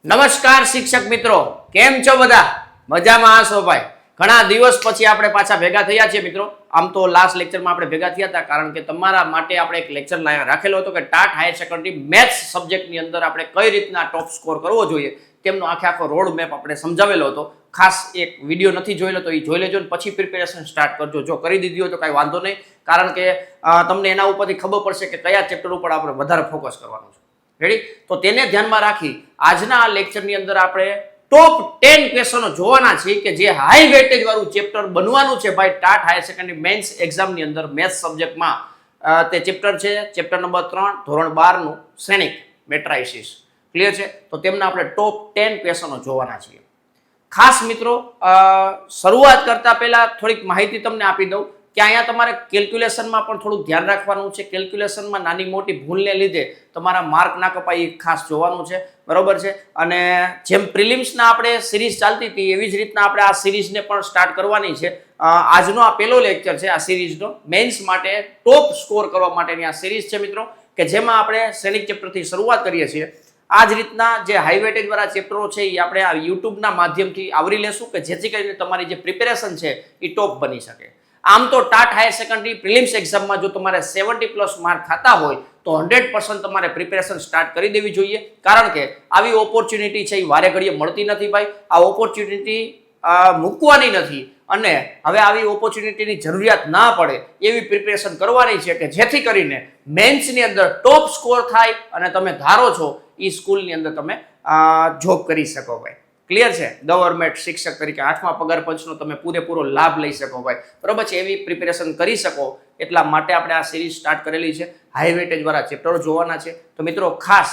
નમસ્કાર શિક્ષક મિત્રો, કેમ છો બધા? મજામાં હશો ભાઈ? ઘણા દિવસ પછી આપણે પાછા ભેગા થયા છીએ મિત્રો. આમ તો લાસ્ટ લેક્ચરમાં આપણે ભેગા થયા હતા કારણ કે તમારા માટે આપણે એક લેક્ચર રાખેલો હતો કે ટાટ હાયર સેકન્ડરી મેથ્સ સબ્જેક્ટની અંદર આપણે કઈ રીતના ટોપ સ્કોર કરવો જોઈએ તેમનો આખો રોડ મેપ આપણે સમજાવેલો હતો. ખાસ એક વિડીયો નથી જોયેલો તો એ જોઈ લેજો ને પછી પ્રિપેરેશન સ્ટાર્ટ કરજો. જો કરી દીધી હોય તો કાંઈ વાંધો નહીં, કારણ કે તમને એના ઉપરથી ખબર પડશે કે કયા ચેપ્ટર ઉપર આપણે વધારે ફોકસ કરવાનું છે. રેડી? તો તેને ધ્યાનમાં રાખી આજના આ લેક્ચરની અંદર આપણે ટોપ 10 ક્વેશ્ચનો જોવાના છે કે જે હાઈ વેટેજ વાળું ચેપ્ટર બનવાનું છે ભાઈ ટાટ હાયર સેકન્ડરી મેન્સ એક્ઝામની અંદર મેથ્સ સબ્જેક્ટમાં. તે ચેપ્ટર છે ચેપ્ટર નંબર 3 ધોરણ 12 નું શ્રેણિક મેટ્રાઇસિસ. ક્લિયર છે? તો તેમના આપણે ટોપ 10 ક્વેશ્ચનો જોવાના છીએ. ખાસ મિત્રો, શરૂઆત કરતા પહેલા થોડીક માહિતી તમને આપી દઉં કે અહીંયા તમારે કેલ્ક્યુલેશનમાં પણ થોડું ધ્યાન રાખવાનું છે. કેલ્ક્યુલેશનમાં નાની મોટી ભૂલને લીધે તમારા માર્ક ના કપાય એ ખાસ જોવાનું છે. બરોબર છે? અને જેમ પ્રિલિમ્સના આપણે સિરીઝ ચાલતી હતી એવી જ રીતના આપણે આ સિરીઝને પણ સ્ટાર્ટ કરવાની છે. આજનો આ પહેલો લેક્ચર છે આ સિરીઝનો, મેન્સ માટે ટોપ સ્કોર કરવા માટેની આ સિરીઝ છે મિત્રો, કે જેમાં આપણે શ્રેણિક ચેપ્ટરથી શરૂઆત કરીએ છીએ. આ જ રીતના જે હાઈ વેટેજ વાળા ચેપ્ટરો છે એ આપણે આ યુટ્યુબના માધ્યમથી આવરી લેશું કે જેથી કરીને તમારી જે પ્રિપેરેશન છે એ ટોપ બની શકે. આમ તો ટાટ હાયર સેકન્ડરી પ્રિલિમ્સ એક્ઝામમાં જો તમારે 70+ માર્ક થતા હોય તો 100% તમારે પ્રિપેરેશન સ્ટાર્ટ કરી દેવી જોઈએ, કારણ કે આવી ઓપોર્ચ્યુનિટી છે એ વારે ઘડીએ મળતી નથી ભાઈ. આ ઓપોર્ચ્યુનિટી મૂકવાની નથી અને હવે આવી ઓપોર્ચ્યુનિટીની જરૂરિયાત ના પડે એવી પ્રિપેરેશન કરવાની છે કે જેથી કરીને મેન્સની અંદર ટોપ સ્કોર થાય અને તમે ધારો છો એ સ્કૂલની અંદર તમે જોબ કરી શકો ભાઈ. ક્લિયર છે? ગવર્મેન્ટ શિક્ષક તરીકે 8મા પગાર પંચનો તમે પૂરેપૂરો લાભ લઈ શકો ભાઈ. બરોબર છે? એવી પ્રિપેરેશન કરી શકો એટલા માટે આપણે આ સિરીઝ સ્ટાર્ટ કરેલી છે. હાઈ વેટેજ વાળા ચેપ્ટરો જોવાના છે. તો મિત્રો ખાસ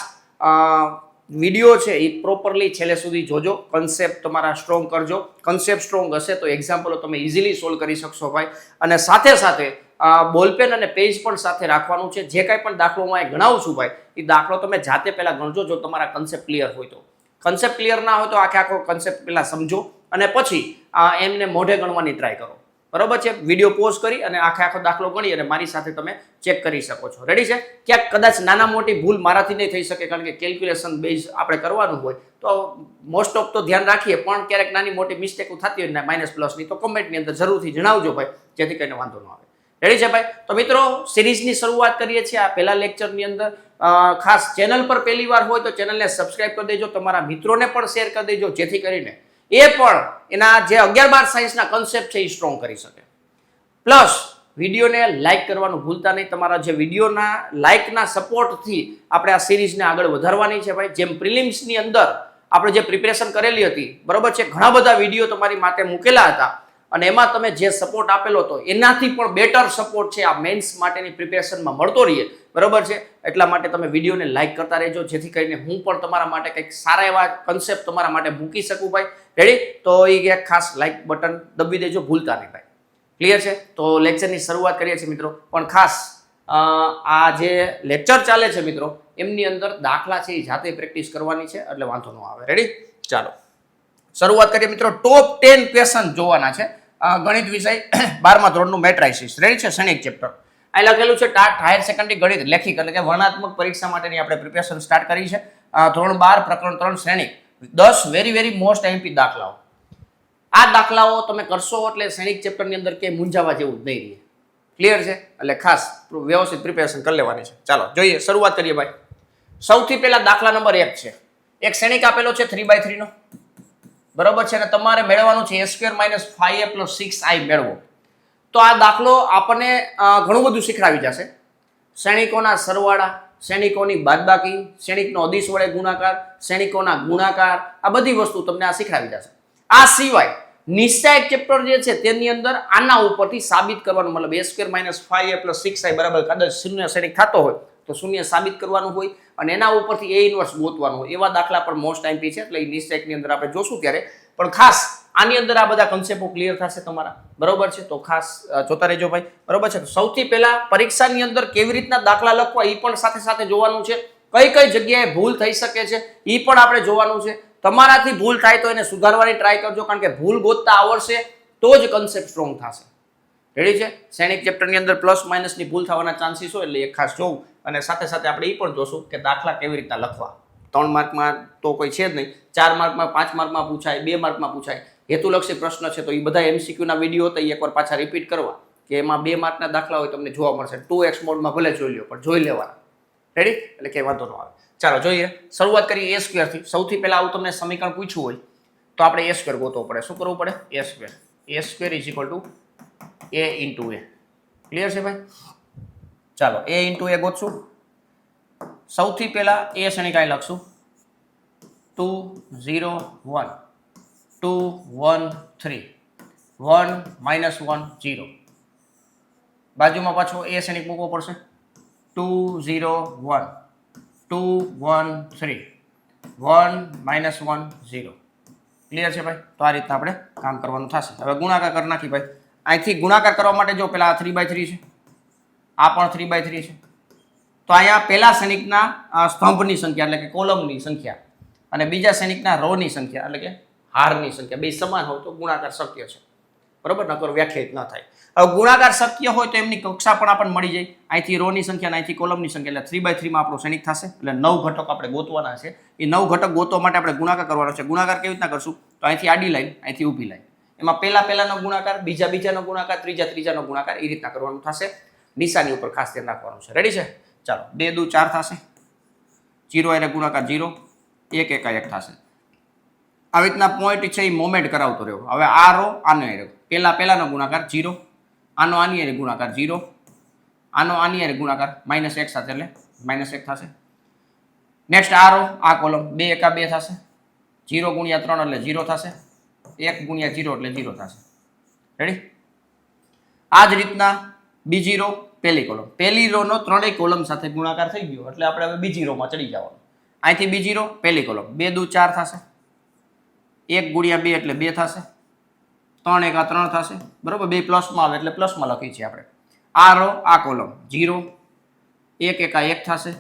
વિડીયો છે એ પ્રોપરલી છેલ્લે સુધી જોજો. કન્સેપ્ટ તમારા સ્ટ્રોંગ કરજો. કન્સેપ્ટ સ્ટ્રોંગ હશે તો એક્ઝામ્પલો તમે ઇઝીલી સોલ્વ કરી શકશો ભાઈ. અને સાથે સાથે બોલપેન અને પેજ પણ સાથે રાખવાનું છે. જે કાંઈ પણ દાખલો હું ગણાવું છું ભાઈ એ દાખલો તમે જાતે પહેલા ગણજો જો તમારા કન્સેપ્ટ ક્લિયર હોય તો. કન્સેપ્ટ ક્લિયર ના હોય તો આખો કન્સેપ્ટ પહેલા સમજો અને પછી એમને મોઢે ગણવાની ટ્રાય કરો. બરોબર છે? વિડીયો પોઝ કરી અને આખો દાખલો ગણી અને મારી સાથે તમે ચેક કરી શકો છો. રેડી છે? ક્યાંક કદાચ નાના મોટી ભૂલ મારાથી નહીં થઈ શકે કારણ કે કેલ્ક્યુલેશન બેઝ આપણે કરવાનું હોય તો મોસ્ટ ઓફ તો ધ્યાન રાખીએ, પણ ક્યારેક નાની મોટી મિસ્ટેકો થતી હોય ને માઇનસ પ્લસની તો કમેન્ટની અંદર જરૂરથી જણાવજો ભાઈ, જેથી કરીને વાંધો ન આવે. રેડી છે ભાઈ? તો મિત્રો સિરીઝની શરૂઆત કરીએ છીએ. આ પહેલા લેક્ચરની અંદર ખાસ ચેનલ પર પહેલી વાર હોય તો ચેનલને સબસ્ક્રાઇબ કરી દેજો, તમારા મિત્રોને પણ શેર કરી દેજો જેથી કરીને એ પણ એના જે 11-12 સાયન્સના કન્સેપ્ટ છે એ સ્ટ્રોંગ કરી શકે. પ્લસ વિડીયોને લાઇક કરવાનું ભૂલતા નહીં. તમારા જે વિડીયોના લાઇકના સપોર્ટથી આપણે આ સિરીઝને આગળ વધારવાની છે ભાઈ. જેમ પ્રિલિમ્સની અંદર આપણે જે પ્રિપેરેશન કરેલી હતી, બરોબર છે, ઘણા બધા વિડીયો તમારી માટે મૂકેલા હતા અને એમાં તમે જે સપોર્ટ આપેલો હતો એનાથી પણ બેટર સપોર્ટ છે આ મેન્સ માટેની પ્રિપેરેશનમાં મળતો રહીએ. બરોબર છે? એટલા માટે તમે વિડીયોને લાઇક કરતા રહેજો જેથી કરીને હું પણ તમારા માટે કંઈક સારા એવા કન્સેપ્ટ તમારા માટે મૂકી શકું ભાઈ. રેડી? તો એ એક ખાસ લાઇક બટન દબી દેજો, ભૂલતા નહીં ભાઈ. ક્લિયર છે? તો લેક્ચરની શરૂઆત કરીએ છીએ મિત્રો. પણ ખાસ આ જે લેક્ચર ચાલે છે મિત્રો એમની અંદર દાખલા છે એ જાતે પ્રેક્ટિસ કરવાની છે એટલે વાંધો ન આવે. રેડી? ચાલો શરૂઆત કરીએ મિત્રો. ટોપ 10 ક્વેશ્ચન જોવાના છે. ગણિત વિષય 12મા ધોરણનું મેટ્રાઇસિસ. રેડી છે? શ્રેણિક ચેપ્ટર. અહીં લખેલું છે ટાટ હાયર સેકન્ડરી ગણિત લેખિક એટલે કે વર્ણનાત્મક પરીક્ષા માટેની આપણે પ્રિપેરેશન સ્ટાર્ટ કરી છે. ધોરણ 12 પ્રકરણ 3 શ્રેણિક 10 વેરી મોસ્ટ એમપી દાખલાઓ. આ દાખલાઓ તમે કરશો એટલે શ્રેણિક ચેપ્ટરની અંદર કે મૂંઝાવા જેવું જ નહીં રહે. ક્લિયર છે? એટલે ખાસ વ્યવસ્થિત પ્રિપેરેશન કરી લેવાની છે. ચાલો જોઈએ, શરૂઆત કરીએ ભાઈ. સૌથી પહેલા દાખલા નંબર 1 છે. એક શ્રેણિક આપેલો છે 3/3 નો. બરોબર છે? અને તમારે મેળવવાનું છે a² - 5a + 6i મેળવો. તો આ દાખલો આપણને ઘણું બધું શીખડાવી જશે. શ્રેણિકોના સરવાળા, શ્રેણિકોની બાદબાકી, શ્રેણિકનો અદિશ વડે ગુણાકાર, શ્રેણિકોના ગુણાકાર, આ બધી વસ્તુ તમને આ શીખડાવી જશે. આ સિવાય નિશ્ચાયક ચેપ્ટર જે છે તેની અંદર આના ઉપરથી સાબિત કરવાનું, મતલબ a² - 5a + 6i બરાબર કદાચ શૂન્ય શ્રેણિક થતો હોય તો શૂન્ય સાબિત કરવાનું હોય અને એના ઉપરથી a ઇન્વર્સ ગોતવાનું હોય. એવા દાખલા પણ મોસ્ટ એમપી છે એટલે એ નિશ્ચાયકની અંદર આપણે જોશું ત્યારે. પણ ખાસ આની અંદર આ બધા કન્સેપ્ટો ક્લિયર થશે તમારા. બરોબર છે? તો ખાસ જોતા રહેજો ભાઈ. બરોબર છે? સૌથી પહેલા પરીક્ષાની અંદર કેવી રીતના દાખલા લખવા એ પણ સાથે સાથે જોવાનું છે. કઈ જગ્યાએ ભૂલ થઈ શકે છે એ પણ આપણે જોવાનું છે. તમારાથી ભૂલ થાય તો એને સુધારવાની ટ્રાય કરજો, કારણ કે ભૂલ ગોતતા આવડશે તો જ કન્સેપ્ટ સ્ટ્રોંગ થશે. રેડી છે? શ્રેણિક ચેપ્ટરની અંદર પ્લસ માઇનસની ભૂલ થવાના ચાન્સીસ હોય એટલે એક ખાસ જોવું અને સાથે સાથે આપણે એ પણ જોશું કે દાખલા કેવી રીતના લખવા. 3 માર્કમાં તો કોઈ છે જ નહીં, 4 માર્કમાં 5 માર્કમાં પૂછાય, 2 માર્કમાં પૂછાય, હેતુલક્ષી પ્રશ્ન છે તો એ બધા એમસીક્યુના વિડીયો હતા એ એકવાર પાછા રિપીટ કરવા કે એમાં 2 માર્કના દાખલા હોય તમને જોવા મળશે. 2x મોડમાં ભલે જોઈ લો પણ જોઈ લેવાના. રેડી? એટલે કે વાંધો ન આવે. ચાલો જોઈએ, શરૂઆત કરીએ a સ્ક્વેરથી. સૌથી પહેલા આવું તમને સમીકરણ પૂછ્યું હોય તો આપણે a સ્ક્વેર ગોતવો પડે. શું કરવું પડે? a square. a square is equal two a into a. Clear છે ભાઈ? ચાલો a ઇન્ટુ a ગોતશું. સૌથી પહેલા a શ્રેણી કાંઈ લખશું 2 0 1 2 1 3 1 -1 0. બાજુમાં પાછો a શ્રેણિક મૂકવો પડશે 2 0 1 2 1 3 1 -1 0. ક્લિયર છે ભાઈ? તો આ રીતના આપણે કામ કરવાનું થશે. હવે ગુણાકાર કરી નાખી ભાઈ. અહીંથી ગુણાકાર કરવા માટે જો પેલા 3/3 છે, આ પણ 3/3 છે, તો અહીંયા પહેલા શ્રેણિકના સ્તંભની સંખ્યા એટલે કે કોલમની સંખ્યા અને બીજા શ્રેણિકના રોની સંખ્યા એટલે કે હારની સંખ્યા બે સમાન હોય તો ગુણાકાર શક્ય છે. બરોબર? નકર વ્યાખ્યાયિત ન થાય. હવે ગુણાકાર શક્ય હોય તો એમની કક્ષા પણ આપણને મળી જાય. અહીંથી રોની સંખ્યા અહીંથી કોલમની સંખ્યા એટલે 3/3 માં આપણો શ્રેણિક થશે. એટલે 9 ઘટક આપણે ગોતવાના છે. એ 9 ઘટક ગોતવા માટે આપણે ગુણાકાર કરવાનો છે. ગુણાકાર કેવી રીતના કરશું? તો અહીંથી આડી લાઈન, અહીંથી ઊભી લાઈન. એમાં પહેલાનો ગુણાકાર, બીજાનો ગુણાકાર, ત્રીજાનો ગુણાકાર એ રીતના કરવાનું થશે. નિશાની ઉપર ખાસ ધ્યાન રાખવાનું છે. રેડી છે? ચાલો 2 દુ 4 થશે, 0 એટલે ગુણાકાર 0, 1 એકા 1 થશે. આવી રીતના પોઈન્ટ છે એ મોમેન્ટ કરાવતો રહ્યો. હવે આ રો આનો એ રહ્યો. પહેલાનો ગુણાકાર 0, આનો આની હારે ગુણાકાર 0, આનો આની હારે ગુણાકાર -1 સાથે એટલે -1 થશે. નેક્સ્ટ આ રો આ કોલમ 2 એકા 2 થશે, 0 ગુણ્યા 3 એટલે 0 થશે, 1 ગુણ્યા 0 એટલે 0 થશે. રેડી? આ જ રીતના બીજી રો પહેલી કોલમ, પહેલી રો નો ત્રણેય કોલમ સાથે ગુણાકાર થઈ ગયો એટલે આપણે હવે બીજી રોમાં ચડી જવાનું. અહીંથી બીજી રો પહેલી કોલમ 2 દુ 4 થશે, 1 ગુણ્યા 2 એટલે 2 થશે, 3 એકા 3 થશે. બરોબર? 2 પ્લસમાં આવે એટલે પ્લસમાં લખી છે આપણે. આ રો આ કોલમ 0, 1 એકા 1 થશે,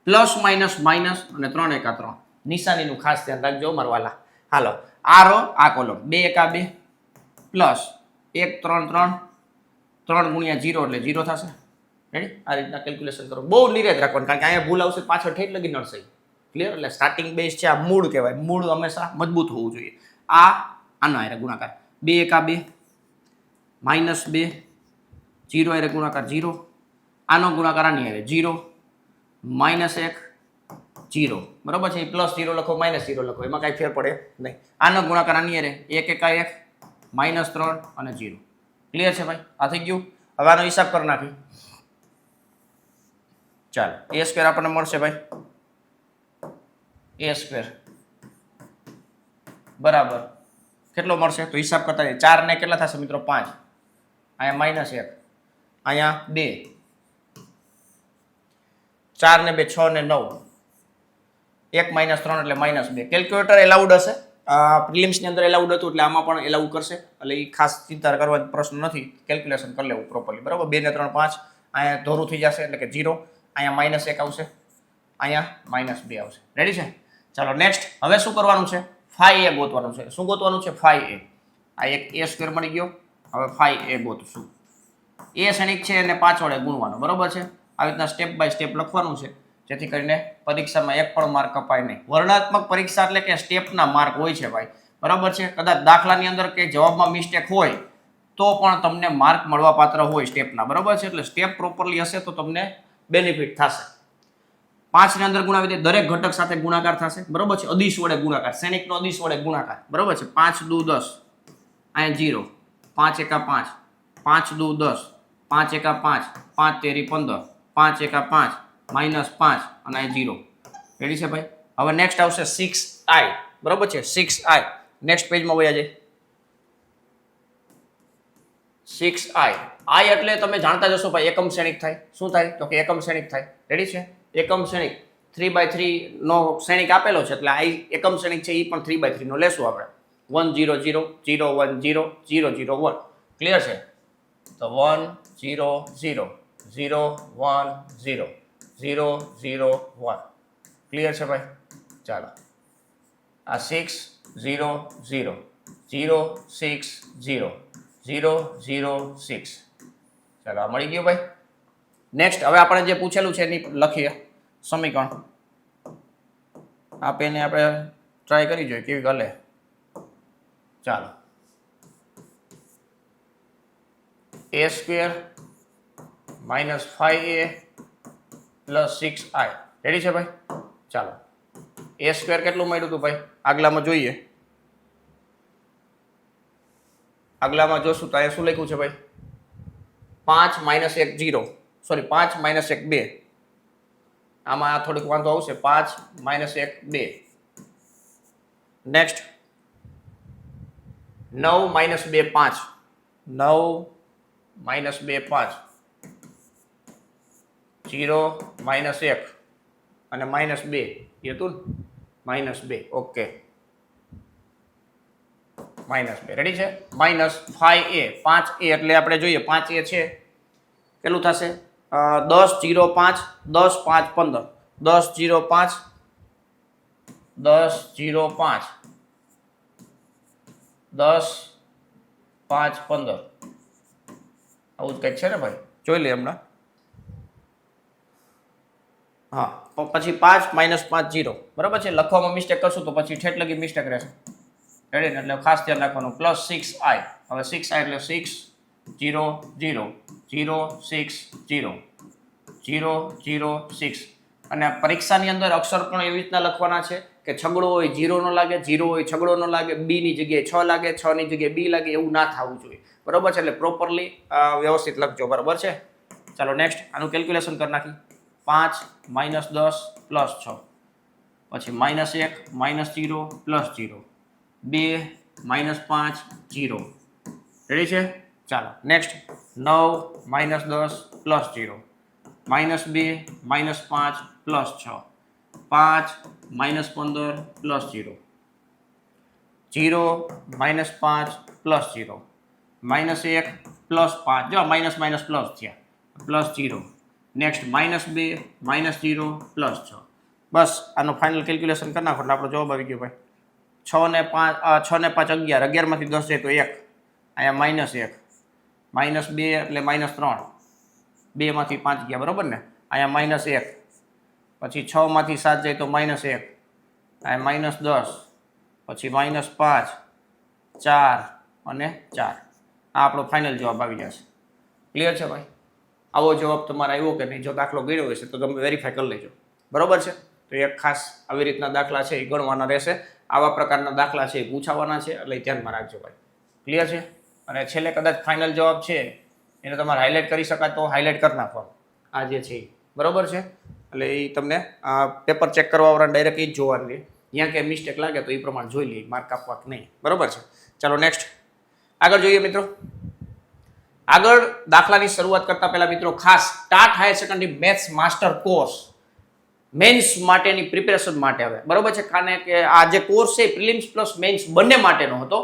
પ્લસ માઇનસ માઇનસ અને 3 એકા 3. નિશાનીનું ખાસ ધ્યાન રાખજો મારા વાલા. હાલો, આ રો આ કોલમ 2 એકા 2 પ્લસ 1 3 3, 3 ગુણ્યા 0 એટલે 0 થશે. રેડી? આ રીતના કેલ્ક્યુલેશન કરો. બહુ નિરેત રાખવાનું કારણ કે અહીંયા ભૂલ આવશે પાછળ ઠેઠ લગી નડશે. ક્લિયર? એટલે સ્ટાર્ટિંગ બેઝ છે, આ મૂળ કહેવાય. મૂળ હંમેશા મજબૂત હોવું જોઈએ. આનો હારે ગુણાકાર 2 એકા 2 -2, 0 હારે ગુણાકાર 0, આનો ગુણાકાર આની હારે 0, -1 0. બરોબર છે? પ્લસ 0 લખો, -0 લખો, એમાં કાંઈ ફેર પડે નહીં. આનો ગુણાકાર આની હારે 1 એકા 1, -3 અને 0. ક્લિયર છે ભાઈ? આ થઈ ગયું. હવે આનો હિસાબ કરી નાખી. ચાલો a સ્ક્વેર આપણને મળશે ભાઈ, a સ્ક્વેર બરાબર કેટલો મળશે? તો હિસાબ કરતા 4 ને કેટલા થશે મિત્રો? 5. અહીંયા -1, અહીંયા 2, 4 ને 2 6 ને 9, 1 -3 એટલે -2. કેલ્ક્યુલેટર એલાઉડ હશે. પ્રિલિમ્સની અંદર એલાઉડ હતું એટલે આમાં પણ એલાઉડ કરશે. એટલે એ ખાસ ચિંતા કરવાનો પ્રશ્ન નથી. કેલ્ક્યુલેશન કરી લેવું પ્રોપરલી. બરાબર? 2 ને 3 5, અહીંયા ધોરું થઈ જશે એટલે કે 0, અહીંયા -1 આવશે, અહીંયા -2 આવશે. રેડી છે? ચાલો નેક્સ્ટ. હવે શું કરવાનું છે? phi a ગોતવાનું છે. શું ગોતવાનું છે? phi a. આ એક a સ્ક્વેર મળી ગયો. હવે phi a ગોતશું. a શ્રેણિક છે એને 5 વડે ગુણવાનો. બરોબર છે? આવી રીતના સ્ટેપ બાય સ્ટેપ લખવાનું છે જેથી કરીને પરીક્ષામાં એક પણ માર્ક કપાય નહીં. વર્ણનાત્મક પરીક્ષા એટલે કે સ્ટેપના માર્ક હોય છે ભાઈ. બરાબર છે? કદાચ દાખલાની અંદર કે જવાબમાં મિસ્ટેક હોય તો પણ તમને માર્ક મળવા પાત્ર હોય સ્ટેપના. બરાબર છે? એટલે સ્ટેપ પ્રોપરલી હશે તો તમને બેનિફિટ થશે. 5 ની અંદર ગુણાવી દે, દરેક ઘટક સાથે ગુણાકાર થશે. બરોબર છે? અદિશ વડે ગુણાકાર, શ્રેણિકનો અદિશ વડે ગુણાકાર. બરોબર છે? 5 દુ 10, અહીંયા 0, 5 એકા 5, 5 દુ 10, 5 એકા 5, 5 તેરી 15, 5 એકા 5, -5 અને અહીં 0. રેડી છે ભાઈ? હવે નેક્સ્ટ આવશે 6i. બરોબર છે? 6i. નેક્સ્ટ પેજમાં વયા જાય. 6i. i એટલે તમે જાણતા જશો ભાઈ એકમ શ્રેણિક થાય. શું થાય? તો કે એકમ શ્રેણિક થાય. રેડી છે? એકમ શ્રેણિક 3/3 નો શ્રેણિક આપેલો છે એટલે આ એકમ શ્રેણિક છે એ પણ 3/3 નો લેશું આપણે. 1 0 0 0 1 0 0 0 1. ક્લિયર છે? તો 1 0 0 0 1 0 0 0 1. ક્લિયર છે ભાઈ? ચાલો આ 6 0 0 0 6 0 0 0 6. ચાલો આ મળી ગયું ભાઈ. નેક્સ્ટ હવે આપણે જે પૂછેલું છે એની લખીએ સમીકરણ. આ પેને આપણે ટ્રાય કરી જોઈએ કેવી ગલે. ચાલો a square minus 5a plus 6i ready છે ભાઈ. ચાલો a સ્ક્વેર કેટલું મળ્યું હતું ભાઈ આગલામાં જોઈએ. આગલામાં જોશું તો અહીંયા શું લખ્યું છે ભાઈ 5 માઇનસ 1 0 સોરી 5 માઇનસ 1 2. આમાં થોડીક વાંધો આવશે 5 minus 1 2. Next 9 minus 2 5 9 minus 2 5 0 minus 1 અને માઇનસ 2 એ હતું માઇનસ 2. ઓકે માઇનસ 2 રેડી છે. માઇનસ 5a 5a એટલે આપણે જોઈએ 5a છે કેટલું થશે 10 0 5 10 5 15 10 0 5 10 0 5 10 5 15 આવું જ કંઈક છે ને ભાઈ જોઈ લે હમણાં. હા પછી 5 માઇનસ 5 0 બરાબર છે. લખવામાં મિસ્ટેક કરશું તો પછી ઠેઠ લગી મિસ્ટેક રહેશે રેડી ને એટલે ખાસ ધ્યાન રાખવાનું. પ્લસ 6i હવે 6i એટલે 6 0 0 0 6 0 0 0 6 અને પરીક્ષાની અંદર અક્ષર પણ એવી રીતના લખવાના છે કે છગડો હોય 0 નો લાગે 0 હોય છગડો નો લાગે b ની જગ્યાએ 6 લાગે 6 ની જગ્યાએ b લાગે એવું ના થવું જોઈએ બરાબર છે. એટલે પ્રોપરલી વ્યવસ્થિત લખજો બરાબર છે. ચાલો નેક્સ્ટ આનું કેલ્ક્યુલેશન કરી નાખી. 5 માઇનસ 10 પ્લસ 6 પછી minus 1 minus 0 plus 0 2 minus 5 0 ready છે. ચાલો next 9 minus 10 plus 0 minus 2 minus 5 plus 6 5 minus 15 plus 0 0 minus 5 plus 0 minus 1 plus 5 જો માઇનસ માઇનસ પ્લસ થયા plus 0 next minus 2 minus 0 plus 6 બસ આનો ફાઇનલ કેલ્ક્યુલેશન કરી નાખો એટલે આપણો જવાબ આવી ગયો ભાઈ 6 ને 5 11 11 માંથી 10 જાય તો 1 અહીંયા માઇનસ 1 માઇનસ 2 એટલે માઇનસ 3 2 માંથી 5 ગયા બરોબર ને અહીંયા માઇનસ 1 પછી 6 માંથી 7 જાય તો માઇનસ 1 અહીંયા માઇનસ 10 પછી માઇનસ 5 4 અને 4 આ આપણો ફાઇનલ જવાબ આવી જશે. ક્લિયર છે ભાઈ. આવો જવાબ તમારે આવ્યો કે નહીં જો દાખલો ગણ્યો હશે તો તમે વેરીફાઈ કરી લેજો બરોબર છે. તો એક ખાસ આવી રીતના દાખલા છે એ ગણવાના રહેશે. આવા પ્રકારના દાખલા છે એ પૂછાવાના છે એટલે ધ્યાનમાં રાખજો ભાઈ. ક્લિયર છે. અને છેલ્લે કદાચ ફાઇનલ જવાબ છે એને તમારે હાઇલાઇટ કરી શકાય તો હાઇલાઇટ કરી નાખવાનું આ જે છે બરોબર છે. એટલે એ તમને પેપર ચેક કરવાવાળા ડાયરેક્ટ એ જ જોવાનું રહે. જ્યાં કે મિસ્ટેક લાગે તો એ પ્રમાણે જોઈ લઈએ માર્ક આપવા કે નહીં બરોબર છે. ચાલો નેક્સ્ટ આગળ જોઈએ મિત્રો. આગળ દાખલાની શરૂઆત કરતા પહેલા મિત્રો ખાસ TAT higher secondary maths master course mains માટેની પ્રિપેરેશન માટે હવે બરોબર છે. કારણ કે આ જે કોર્સ છે પ્રિલિમ્સ પ્લસ મેન્સ બંને માટેનો હતો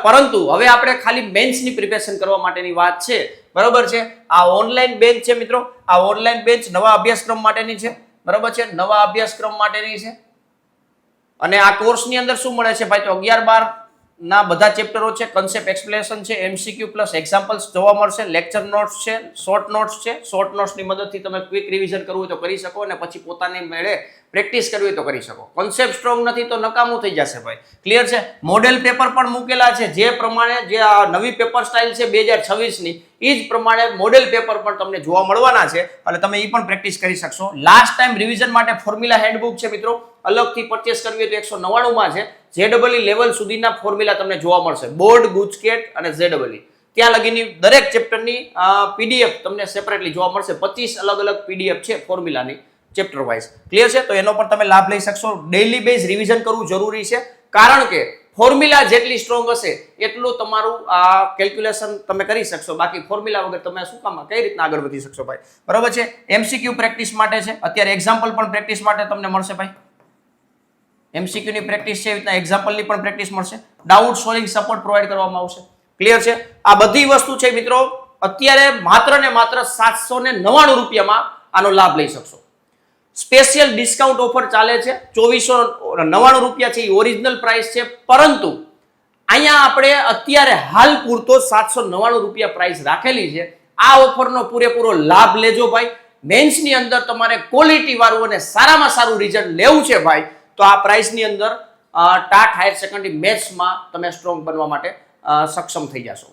પરંતુ હવે આપણે ખાલી મેન્સની પ્રિપેરેશન કરવા માટેની વાત છે બરોબર છે. આ ઓનલાઈન બેન્ચ છે મિત્રો. આ ઓનલાઈન બેન્ચ નવા અભ્યાસક્રમ માટેની છે બરોબર છે. નવા અભ્યાસક્રમ માટેની છે અને આ કોર્સની અંદર શું મળે છે ભાઈ તો 11-12 ના બધા ચેપ્ટરો છે. કન્સેપ્ટ એક્સપ્લેનેશન છે MCQ પ્લસ એક્ઝામ્પલ્સ જોવા મળશે. લેક્ચર નોટ્સ છે શોર્ટ નોટ્સ છે. શોર્ટ નોટ્સની મદદથી તમે ક્વિક રિવિઝન કરવું હોય તો કરી શકો અને પછી પોતાની મેળે પ્રેક્ટિસ કરવી હોય તો કરી શકો. કોન્સેપ્ટ સ્ટ્રોંગ નથી તો નકામું થઈ જશે ભાઈ. ક્લિયર છે. મોડેલ પેપર પણ મૂકેલા છે જે પ્રમાણે જે આ નવી પેપર સ્ટાઇલ છે 2026ની એ જ પ્રમાણે મોડેલ પેપર પણ તમને જોવા મળવાના છે એટલે તમે એ પણ પ્રેક્ટિસ કરી શકશો. લાસ્ટ ટાઈમ રિવિઝન માટે ફોર્મ્યુલા હેન્ડબુક છે મિત્રો અલગથી પરચેસ કરવી હોય તો 199 છે. ZEE લેવલ સુધીના ફોર્મ્યુલા તમને જોવા મળશે. બોર્ડ ગુજકેટ અને ZEE ત્યાં લગીની દરેક ચેપ્ટરની PDF તમને સેપરેટલી જોવા મળશે. 25 અલગ અલગ PDF છે ફોર્મ્યુલાની ચેપ્ટર વાઇઝ. ક્લિયર છે. તો એનો પણ તમે લાભ લઈ શકશો. ડેઈલી બેઝ રિવિઝન કરવું જરૂરી છે કારણ કે ફોર્મ્યુલા જેટલી સ્ટ્રોંગ હશે એટલું તમારું આ કેલ્ક્યુલેશન તમે કરી શકશો. બાકી ફોર્મ્યુલા વગર તમે શું કામ કઈ રીતના આગળ વધી શકશો ભાઈ બરોબર છે. MCQ પ્રેક્ટિસ માટે છે. અત્યારે એક્ઝામ્પલ પણ પ્રેક્ટિસ માટે તમને મળશે ભાઈ. MCQ ની પ્રેક્ટિસ છે એ રીતના એક્ઝામ્પલની પણ પ્રેક્ટિસ મળશે. ડાઉટ સોલ્વિંગ સપોર્ટ પ્રોવાઈડ કરવામાં આવશે. ક્લિયર છે. આ બધી વસ્તુ છે મિત્રો અત્યારે માત્ર ને માત્ર 799 રૂપિયામાં આનો લાભ લઈ શકશો. સ્પેશિયલ ડિસ્કાઉન્ટ ઓફર ચાલે છે. 2499 રૂપિયા છે એ ઓરિજિનલ પ્રાઇસ છે પરંતુ અહીંયા આપણે અત્યારે હાલ પૂરતો 799 રૂપિયા પ્રાઇસ રાખેલી છે. આ ઓફરનો પૂરેપૂરો લાભ લેજો ભાઈ. મેન્સની અંદર તમારે ક્વોલિટી વાળું અને સારામાં સારું રિઝલ્ટ લેવું છે ભાઈ તો આ પ્રાઇસની અંદર ટાટ હાયર સેકન્ડરી મેથ્સમાં તમે સ્ટ્રોંગ બનવા માટે સક્ષમ થઈ જશો.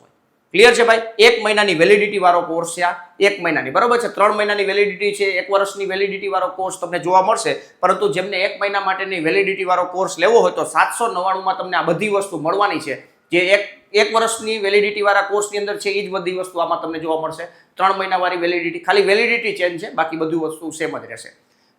ક્લિયર છે ભાઈ? 1 મહિનાની વેલિડિટી વાળો કોર્સ છે આ. 1 મહિનાની, બરોબર છે. 3 મહિનાની વેલિડિટી છે, 1 વર્ષની વેલિડિટી વાળો કોર્સ તમને જોવા મળશે. પરંતુ જેમને 1 મહિના માટેની વેલિડિટી વાળો કોર્સ લેવો હોય તો 799 માં તમને આ બધી વસ્તુ મળવાની છે. જે એક વર્ષની વેલિડિટી વાળા કોર્સની અંદર છે એ જ બધી વસ્તુ આમાં તમને જોવા મળશે. 3 મહિના વાળી વેલિડિટી, ખાલી વેલિડિટી ચેન્જ છે, બાકી બધી વસ્તુ સેમ જ રહેશે.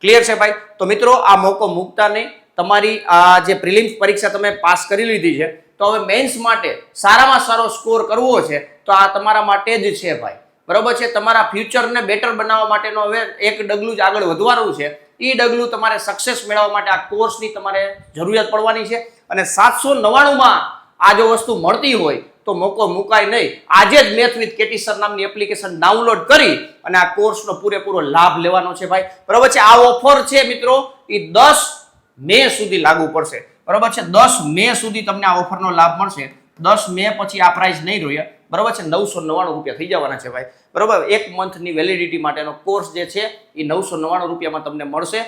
ક્લિયર છે ભાઈ? તો મિત્રો આ મોકો મૂકતા નહીં. તમારી આ જે પ્રિલિમ્સ પરીક્ષા તમે પાસ કરી લીધી છે, તો હવે મેન્સ માટે સારામાં સારો સ્કોર કરવો છે તો આ તમારા માટે જ છે ભાઈ. બરોબર છે? તમારા ફ્યુચરને બેટર બનાવવા માટેનો હવે એક ડગલું જ આગળ વધવાનું છે. એ ડગલું તમારે સક્સેસ મેળવવા માટે આ કોર્સની તમારે જરૂરિયાત પડવાની છે. અને 799માં આ જો વસ્તુ મળતી હોય તો મોકો મુકાય નહીં. આજે જ મેથ વિથ કેટી સર નામની એપ્લિકેશન ડાઉનલોડ કરી અને આ કોર્સનો પૂરેપૂરો લાભ લેવાનો છે ભાઈ. બરોબર છે? આ ઓફર છે મિત્રો એ 10 મે સુધી લાગુ પડશે. બરોબર છે? 10 મે સુધી તમને આ ઓફરનો લાભ મળશે. 10 મે પછી આ પ્રાઇસ નહીં રહ્યો. બરોબર છે? 999 રૂપિયા થઈ જવાના છે ભાઈ. બરોબર? 1 મંથની વેલિડિટી માટેનો કોર્સ જે છે એ 999 રૂપિયામાં તમને મળશે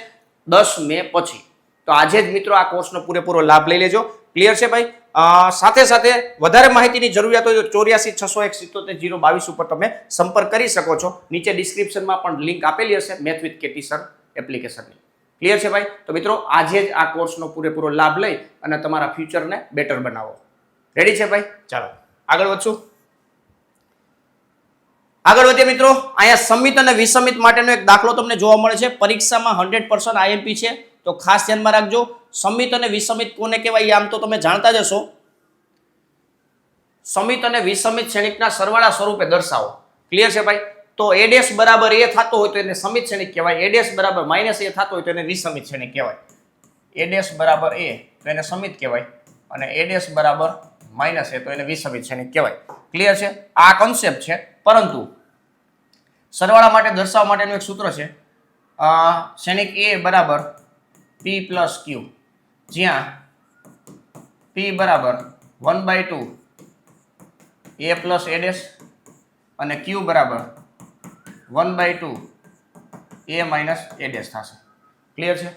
10 મે પછી. તો આજે જ મિત્રો આ કોર્સનો પૂરેપૂરો લાભ લઈ લેજો. ક્લિયર છે ભાઈ? સાથે સાથે વધારે માહિતીની જરૂરિયાત હોય તો 8461777022 ઉપર તમે સંપર્ક કરી શકો છો. નીચે ડિસ્ક્રિપ્શનમાં પણ લિંક આપેલી હશે મેથ વિથ કેટી સર એપ્લિકેશનની. ક્લિયર છે ભાઈ? તો મિત્રો આજે જ આ કોર્સનો પૂરેપૂરો લાભ લઈ અને તમારા ફ્યુચરને બેટર બનાવો. રેડી છે ભાઈ? ચાલો આગળ વધશું. આગળ વધીએ મિત્રો. અહીંયા સમિત અને વિસમિત માટેનો એક દાખલો તમને જોવા મળે છે. પરીક્ષામાં 100% આઈએમપી છે, તો ખાસ ધ્યાનમાં રાખજો. સમિત અને વિસમિત કોને કહેવાય આમ તો તમે જાણતા જ હશો. સમિત અને વિસમિત શ્રેણિકના સરવાળા સ્વરૂપે દર્શાવો. ક્લિયર છે ભાઈ? તો a' બરાબર a થતો હોય તો એને સમિત શ્રેણિક કહેવાય. a' બરાબર -a થતો હોય તો એને વિસમિત શ્રેણિક કહેવાય. a' બરાબર a તો એને સમિત કહેવાય અને a' બરાબર -a તો એને વિસમિત શ્રેણિક કહેવાય. ક્લિયર છે? આ કોન્સેપ્ટ છે. પરંતુ સરવાળા માટે દર્શાવવા માટેનું એક સૂત્ર છે. શ્રેણિક a બરાબર p + q, જ્યાં p બરાબર 1/2 a + a' અને q બરાબર 1/2 a - a' થશે. ક્લિયર છે?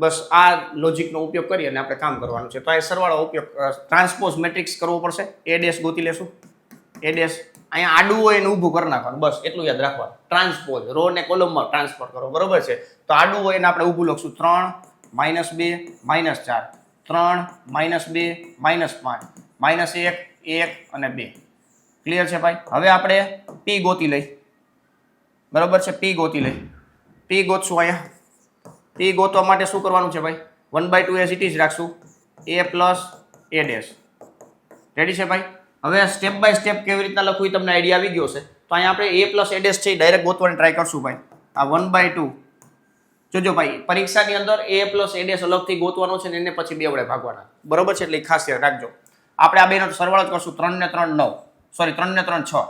બસ આ લોજિકનો ઉપયોગ કરી અને આપણે કામ કરવાનું છે. તો આ સરવાળો ઉપયોગ ટ્રાન્સપોઝ મેટ્રિક્સ કરવો પડશે. a' ગોતી લેશું. a' અહીંયા આડું હોય એને ઊભું કરી નાખવાનું, બસ એટલું યાદ રાખવાનું. ટ્રાન્સપોઝ રો ને કોલમમાં ટ્રાન્સફર કરો. બરોબર છે? તો આડું હોય એને આપણે ઊભું લખશું. 3 - 2 - 4, 3 - 2 - 5, -1 1 અને 2. ક્લિયર છે ભાઈ? હવે આપણે p ગોતી લઈ. બરોબર છે? p ગોતી લઈ. p ગોતશું. અહીંયા p ગોતવા માટે શું કરવાનું છે ભાઈ? 1/2 એઝ ઇટ ઇઝ રાખશું. a + a'. રેડી છે ભાઈ? હવે સ્ટેપ બાય સ્ટેપ કેવી રીતના લખવું એ તમને આઈડિયા આવી ગયો છે. તો અહીંયા આપણે a + a' છે ડાયરેક્ટ ગોતવાની ટ્રાય કરશું ભાઈ. આ 1/2 જોજો ભાઈ, પરીક્ષાની અંદર a + a' અલગથી ગોતવાનો છે ને એને પછી 2 વડે ભાગવાના. બરોબર છે? એટલે ખાસ યાદ રાખજો. આપણે આ બેનો સરવાળો જ કરશું. 3 ને 3 9, સોરી 3 ને 3 6.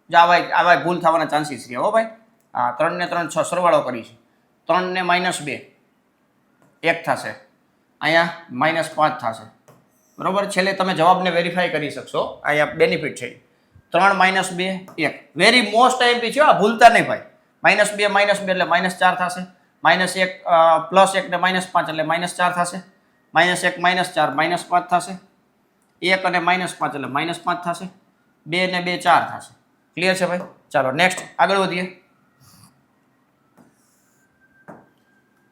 જો આવા ભૂલ થવાના ચાન્સીસ રહ્યા હો ભાઈ. હા, 3 ને 3 6 સરવાળો કરીશું. 3 ને -2 1 થશે. અહીંયા -5 થશે. બરોબર? છેલ્લે તમે જવાબને વેરીફાઈ કરી શકશો. અહીંયા બેનિફિટ છે. 3 - 2 1. વેરી મોસ્ટ આઈએમપી છે, ભૂલતા નહીં ભાઈ. -2 - 2 એટલે -4 થશે. -1 + 1 ને -5 એટલે -4 થશે. -1 - 4 -5 થશે. 1 અને -5 એટલે -5 થશે. 2 ને 2 4 થશે. ક્લિયર છે ભાઈ? ચાલો નેક્સ્ટ આગળ વધીએ.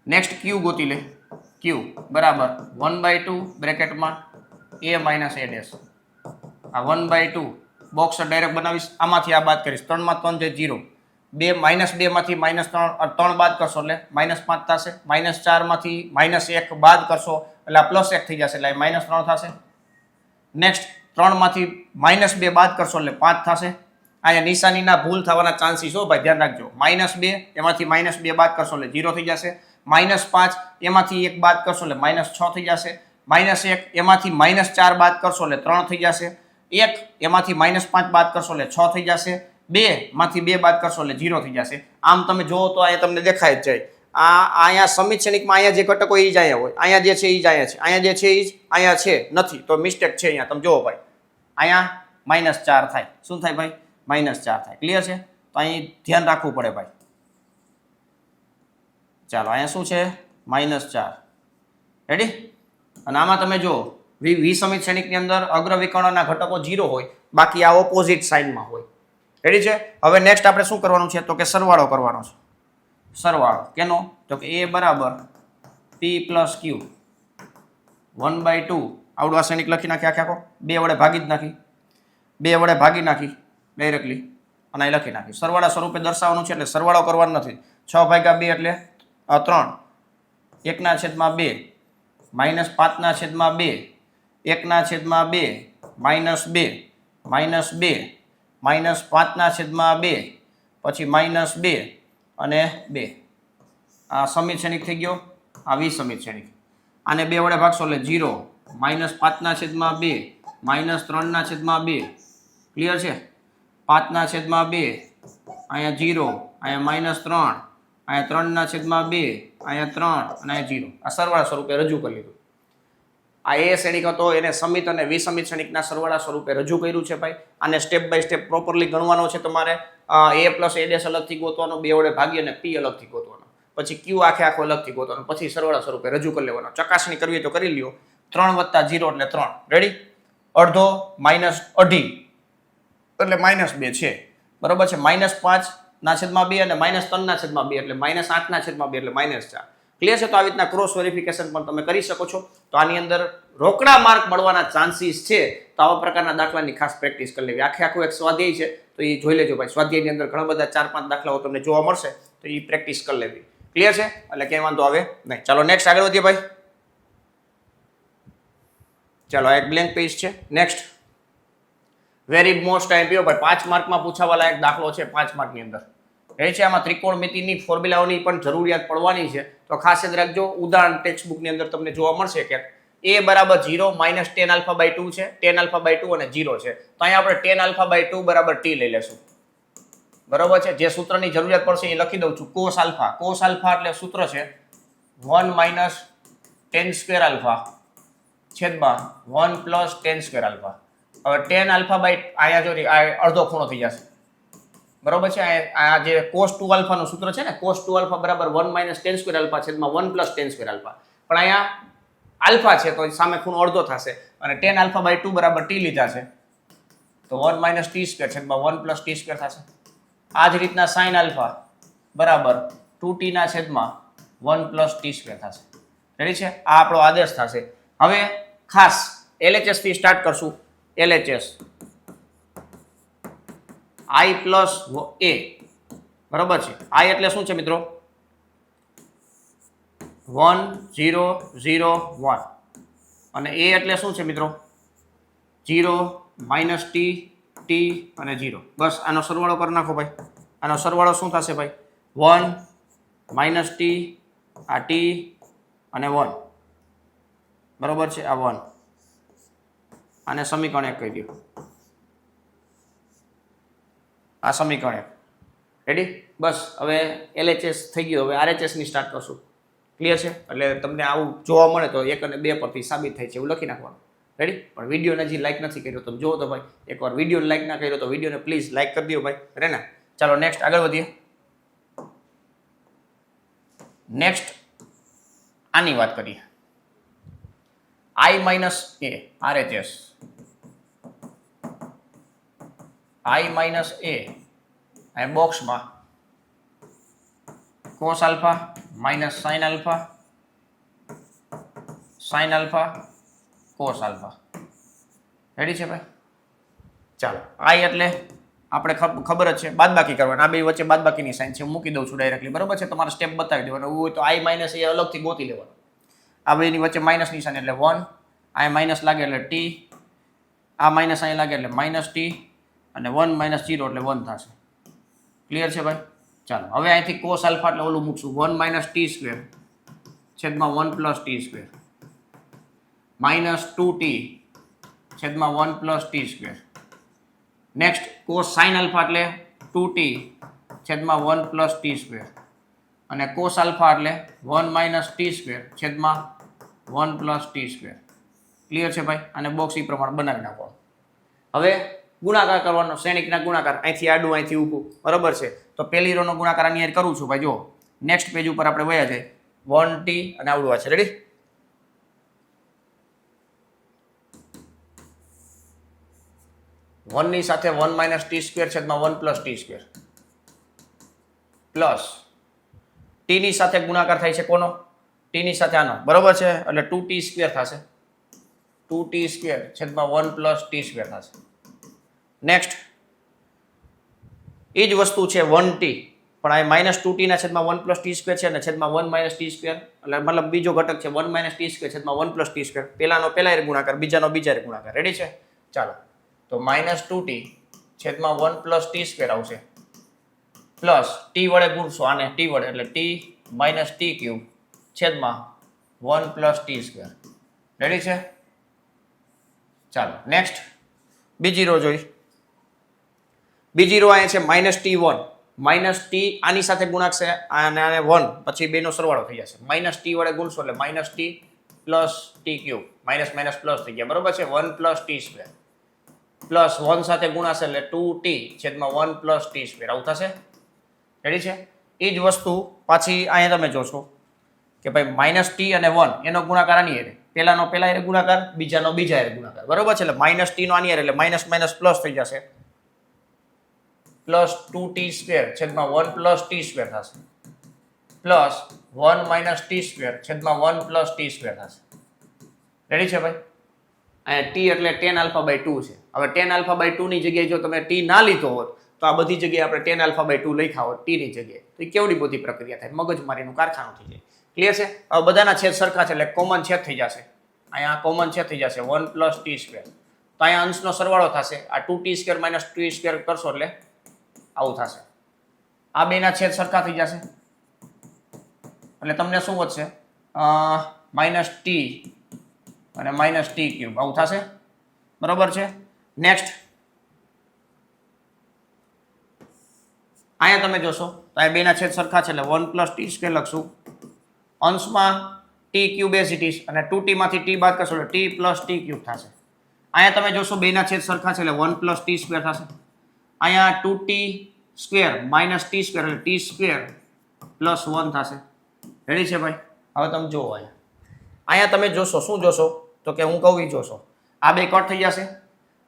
નેક્સ્ટ q ગોતી લે. q બરાબર 1/2 બ્રેકેટમાં a - a'. આ 1/2 બોક્સ ડાયરેક્ટ બનાવીશ. આમાંથી આ બાદ કરીશ. 3 માં 3 છે 0. 2 -2 માંથી -3 બાદ કરશો એટલે -5 થશે. -4 માંથી -1 બાદ કરશો એટલે આ +1 થઈ જશે એટલે -3 થશે. નેક્સ્ટ 3 માંથી -2 બાદ કરશો એટલે 5 થશે. અહીંયા નિશાનીના ભૂલ થવાના ચાન્સીસ હો ભાઈ, ધ્યાન રાખજો. -2 એમાંથી -2 બાદ કરશો એટલે 0 થઈ જશે. -5 એમાંથી 1 બાદ કરશો એટલે -6 થઈ જશે. -1 એમાંથી -4 બાદ કરશો એટલે 3 થઈ જશે. 1 એમાંથી -5 બાદ કરશો એટલે 6 થઈ જશે. 2 માંથી 2 બાદ કરશો એટલે 0 થઈ જશે. આમ તમે જોવો તો અહીંયા તમને દેખાય જ જાય. અહીંયા સમિત શ્રેણિકમાં અહીંયા જે ઘટકો એ જ અહીંયા હોય. અહીંયા જે છે એ જ અહીંયા છે. અહીંયા જે છે એ જ અહીંયા છે નથી, તો મિસ્ટેક છે અહીંયા. તમે જોવો ભાઈ, અહીંયા -4 થાય. શું થાય ભાઈ? -4 થાય. ક્લિયર છે? તો અહીં ધ્યાન રાખવું પડે ભાઈ. ચાલો અહીંયા શું છે? -4. રેડી? અને આમાં તમે જો વિસમિત શ્રેણિકની અંદર અગ્રવિકર્ણના ઘટકો 0 હોય, બાકી આ ઓપોઝિટ સાઇનમાં હોય. રેડી છે? હવે નેક્સ્ટ આપણે શું કરવાનું છે? તો કે સરવાળો કરવાનો છે. સરવાળો કેનો? તો કે a બરાબર p + q 1/2. આવડું આ શ્રેણિક લખી નાખી આખો 2 વડે ભાગી જ નાખી, 2 વડે ભાગી નાખી ડાયરેક્ટલી અને અહીં લખી નાખી. સરવાળા સ્વરૂપે દર્શાવવાનું છે એટલે સરવાળો કરવાનો નથી. 6/2 એટલે 3, 1/2 -5/2 1/2 -2 -5/2 પછી -2 અને 2. આ સમિત શ્રેણિક થઈ ગયો, આ વિસમિત શ્રેણિક. આને 2 વડે ભાગશો એટલે 0 -5/2 -3/2. ક્લિયર છે? 5/2 અહીંયા 0, અહીંયા -3, અહીંયા 3/2, અહીંયા 3 અને અહીંયા 0. આ સરવાળા સ્વરૂપે રજૂ કરી લીધું. આ એ શ્રેણિક હતો, એને સમિત અને વિસમિત શ્રેણિકના સરવાળા સ્વરૂપે રજૂ કર્યું છે ભાઈ. આને સ્ટેપ બાય સ્ટેપ પ્રોપરલી ગણવાનો છે તમારે. a + a' અલગથી ગોતવાનો, 2 વડે ભાગી અને p અલગથી ગોતવાનો, પછી q આખો અલગથી ગોતવાનો, પછી સરવાળા સ્વરૂપે રજૂ કરી લેવાનો. ચકાસણી કરવી તો કરી લ્યો. 3 + 0 એટલે 3. રેડી? અડધો -2 એટલે -2 છે. બરોબર છે? -5/2 અને -3/2 એટલે -8/2 એટલે -4. ક્લિયર છે? તો આવી રીતના ક્રોસ વેરિફિકેશન પણ તમે કરી શકો છો. તો આની અંદર રોકડા માર્ક મળવાના ચાન્સીસ છે. તો આવા પ્રકારના દાખલાની ખાસ પ્રેક્ટિસ કરી લેવી. આખું એક સ્વાધ્યાય છે, તો એ જોઈ લેજો ભાઈ. સ્વાધ્યાયની અંદર ઘણા બધા 4-5 દાખલાઓ તમને જોવા મળશે, તો એ પ્રેક્ટિસ કરી લેવી. ક્લિયર છે? એટલે ક્યાંય વાંધો આવે નહીં. ચાલો નેક્સ્ટ આગળ વધીએ ભાઈ. ચાલો એક બ્લેન્ક પેજ છે. નેક્સ્ટ વેરી મોસ્ટ ટાઈમ ભાઈ 5 માર્કમાં પૂછાવા લાયક દાખલો છે. 5 માર્કની અંદર એ છે. આમાં ત્રિકોણમિતિની ફોર્મ્યુલાઓની પણ જરૂરિયાત પડવાની છે, તો ખાસ યાદ રાખજો. ઉદાહરણ ટેક્સ્ટ બુકની અંદર તમને જોવા મળશે કે a બરાબર 0 -tan α/2 છે, tan α/2 અને 0 છે. તો અહીંયા આપણે tan α/2 બરાબર t લઈ લેશું. બરોબર છે? જે સૂત્રની જરૂરિયાત પડશે એ લખી દઉં છું. cos α. cos α એટલે સૂત્ર છે 1 - tan² α છેદમાં 1 + tan² α. હવે tan α/અહીંયા જો અડધો ખૂણો થઈ જશે. બરોબર છે? આ જે cos 2α નું સૂત્ર છે ને, cos 2α બરાબર 1 - tan² α છેદમાં 1 + tan² α. પણ અહીંયા આલ્ફા છે તો સામે ખૂણો અડધો થશે, અને tan α/2 બરાબર t લીધા છે તો 1 - t² છેદમાં 1 + t² થશે. આ જ રીતના sin α બરાબર 2t ના છેદમાં 1 + t² થશે. રેડી છે? આ આપણો આદેશ થશે. હવે ખાસ LHS થી સ્ટાર્ટ કરશું. LHS I + a. બરોબર છે? I એટલે શું છે મિત્રો? 1 0 0 1 અને a એટલે શું છે મિત્રો? 0 -t t અને 0. બસ આનો સરવાળો કરી નાખો ભાઈ. આનો સરવાળો શું થશે ભાઈ? 1 - t, આ t અને 1. બરોબર છે? આ 1. આને સમીકરણ 1 કહી દો. આ સમીકરણ 1. રેડી? બસ હવે LHS થઈ ગયો. હવે RHS ની સ્ટાર્ટ કરશું. ક્લિયર છે? એટલે તમને આવું જોવા મળે તો 1 અને 2 પરથી સાબિત થાય છે એવું લખી નાખવાનું. રેડી? પણ વિડીયોને હજી લાઈક નથી કર્યો તો જુઓ તો ભાઈ. એકવાર વિડીયોને લાઈક ના કર્યો તો વિડીયોને પ્લીઝ લાઈક કરી દો ભાઈ. રેને? ચાલો નેક્સ્ટ આગળ વધીએ. નેક્સ્ટ આની વાત કરીએ. I - a RHS. I - a આ બોક્સમાં cos α -sin α, sin α cos α. Ready છે ભાઈ? ચાલો I એટલે આપણે ખબર જ છે, બાદબાકી કરવાની. આ બે વચ્ચે બાદબાકીની સાઇન છે, હું મૂકી દઉં છું ડાયરેક્ટલી. બરોબર છે? તમારે સ્ટેપ બતાવી દેવાનું. એવું હોય તો I - a અલગથી ગોતી લેવાનું. આ બેની વચ્ચે માઇનસ નિશાન એટલે 1, આ માઇનસ લાગે એટલે t, આ માઇનસ અહીં લાગે એટલે -t અને 1 - 0 એટલે 1 થશે. ક્લિયર છે ભાઈ? ચાલો હવે અહીંથી cos α એટલે ઓલું મૂકશું 1 - t² છેદમાં 1 + t² -2t છેદમાં 1 + t². નેક્સ્ટ cos sin α એટલે 2t છેદમાં 1 + t² અને cos α એટલે 1 - t² છેદમાં 1 + t². ક્લિયર છે ભાઈ? અને બોક્સ એ પ્રમાણે બનાવી નાખવાનું. હવે ગુણાકાર કરવાનો. શ્રેણિકના ગુણાકાર અહીંથી આડું અહીંથી ઊભું. બરોબર છે? તો પહેલી રોનો ગુણાકાર આની હારે કરું છું ભાઈ. જો નેક્સ્ટ પેજ ઉપર આપણે વયા જાય 1t અને આવડું છે. રેડી? 1 ની સાથે 1 માઇનસ ટી સ્ક્વેર છેદમાં 1 plus T square plus T ની સાથે ગુણાકાર થાય છે કોનો? ટી ની સાથે આનો, બરોબર છે? એટલે 2t સ્ક્વેર થશે, 2t સ્ક્વેર છેદમાં 1 પ્લસ ટી સ્ક્વેર થશે. નેક્સ્ટ એ જ વસ્તુ છે 1t, પણ આ માઇનસ 2t ના છેદમાં 1 પ્લસ ટી સ્ક્વેર છે અને છેદમાં 1 માઇનસ ટી સ્ક્વેર, એટલે મતલબ બીજો ઘટક છે 1 માઇનસ ટી સ્ક્વેર છેદમાં 1 પ્લસ ટી સ્ક્વેર. પહેલાનો પહેલા ગુણાકાર, બીજાનો બીજા ગુણાકાર. રેડી છે? ચાલો, તો માઇનસ 2t છેદમાં 1 પ્લસ ટી સ્ક્વેર આવશે પ્લસ ટી વડે ગુણશો આને, ટી વડે એટલે ટી માઇનસ ટી ક્યુબ છેદમાં 1 પ્લસ ટી સ્ક્વેર. રેડી છે? ચાલો નેક્સ્ટ બીજી રો જોઈ. બીજી રો અહીંયા છે માઇનસ ટી1, માઇનસ ટી આની સાથે ગુણાશે અને આને 1, પછી બેનો સરવાળો થઈ જશે. માઇનસ ટી વડે ગુણશો એટલે minus T plus T cube, minus minus plus થઈ ગયા, બરોબર છે? 1 પ્લસ ટી સ્ક્વેર પ્લસ 1 સાથે ગુણાશે એટલે 2t છેદમાં 1 પ્લસ ટી સ્ક્વેર. આવું થશે. રેડી છે? એ જ વસ્તુ પાછી અહીંયા તમે જોશો કે ભાઈ માઇનસ ટી અને 1 એનો ગુણાકાર આની હારે, પહેલાનો પહેલા હારે ગુણાકાર, બીજાનો બીજા હારે ગુણાકાર, બરોબર છે? એટલે માઇનસ ટી નો આની હારે એટલે માઇનસ માઇનસ પ્લસ થઈ જશે, પ્લસ 2t સ્ક્વેર છેદમાં 1 પ્લસ ટી સ્ક્વેર થશે પ્લસ 1 માઇનસ ટી સ્ક્વેર છેદમાં 1 પ્લસ ટી સ્ક્વેર થશે. રેડી છે ભાઈ? અહીંયા ટી એટલે tan આલ્ફા બાય 2 છે. હવે tan આલ્ફા બાય 2 ની જગ્યાએ જો તમે ટી ના લીધો હોત તો આ બધી જગ્યાએ આપણે tan આલ્ફા બાય 2 લખ્યા હોત ટી ની જગ્યાએ, તો એ કેવડી બધી પ્રક્રિયા થાય, મગજમારીનું કારખાનું થઈ જાય. ક્લિયર છે? હવે બધાના છેદ સરખા છે એટલે કોમન છેદ થઈ જશે. અહીંયા કોમન છેદ થઈ જશે 1 પ્લસ ટી સ્ક્વેર, તો અહીંયા અંશનો સરવાળો થશે. આ 2t square minus T square કરશો એટલે આવું થશે. આ બેના છેદ સરખા થઈ જશે એટલે તમને શું વધશે? માઇનસ ટી અને માઇનસ ટી ક્યુબ આવું થશે, બરોબર છે? નેક્સ્ટ અહીંયા તમે જોશો તો આ બેના છેદ સરખા છે એટલે 1 પ્લસ ટી સ્ક્વેર લખશું, અંશમાં T cube as it is, અને 2t માંથી ટી બાદ કરશો એટલે ટી પ્લસ ટી ક્યુબ થશે. અહીંયા તમે જોશો બેના છેદ સરખા છે એટલે 1 પ્લસ ટી સ્ક્વેર થશે. અહીંયા 2t square minus T square એટલે ટી સ્ક્વેર પ્લસ 1 થશે. રેડી છે ભાઈ? હવે તમે જુઓ અહીંયા તમે જોશો, શું જોશો તો કે હું કહું એ જોશો, આ બે કટ થઈ જશે,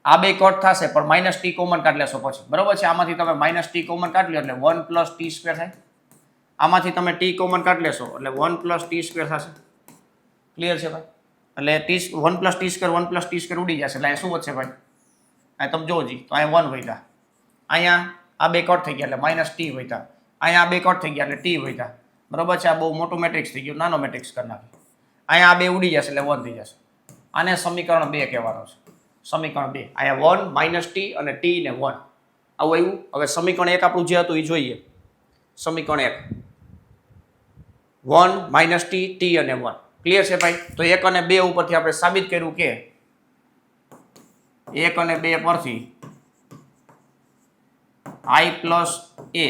આ બે કટ થશે પણ માઇનસ ટી કોમન કાઢી લેશો પછી, બરોબર છે? આમાંથી તમે માઇનસ ટી કોમન કાઢી લો એટલે 1 પ્લસ ટી સ્ક્વેર થાય. આમાંથી તમે ટી કોમન કાઢી લેશો એટલે 1 પ્લસ ટી સ્ક્વેર થશે. ક્લિયર છે ભાઈ? એટલે 1 plus T square 1 plus T square ઉડી જશે એટલે અહીંયા શું વધશે ભાઈ? અહીંયા તમે જોવો જી, તો અહીંયા 1 વધ્યા, અહીંયા આ બે કટ થઈ ગયા એટલે માઇનસ ટી વધ્યા, અહીંયા આ બે કટ થઈ ગયા એટલે ટી વધ્યા, બરોબર છે? આ બહુ મોટું મેટ્રિક્સ થઈ ગયું, નાનો મેટ્રિક્સ કરી નાખ્યું. અહીંયા આ બે ઉડી જશે એટલે 1 થઈ જશે. આને સમીકરણ 2 કહેવાનો છે. સમીકરણ 2 અહીંયા 1 માઇનસ ટી અને ટી ને 1 આવું આવ્યું. હવે સમીકરણ 1 આપણું જે હતું એ જોઈએ. સમીકરણ 1 1 માઇનસ ટી, ટી અને 1. ક્લિયર છે ભાઈ? તો 1 અને 2 ઉપરથી આપણે સાબિત કર્યું કે 1 અને 2 પરથી i plus a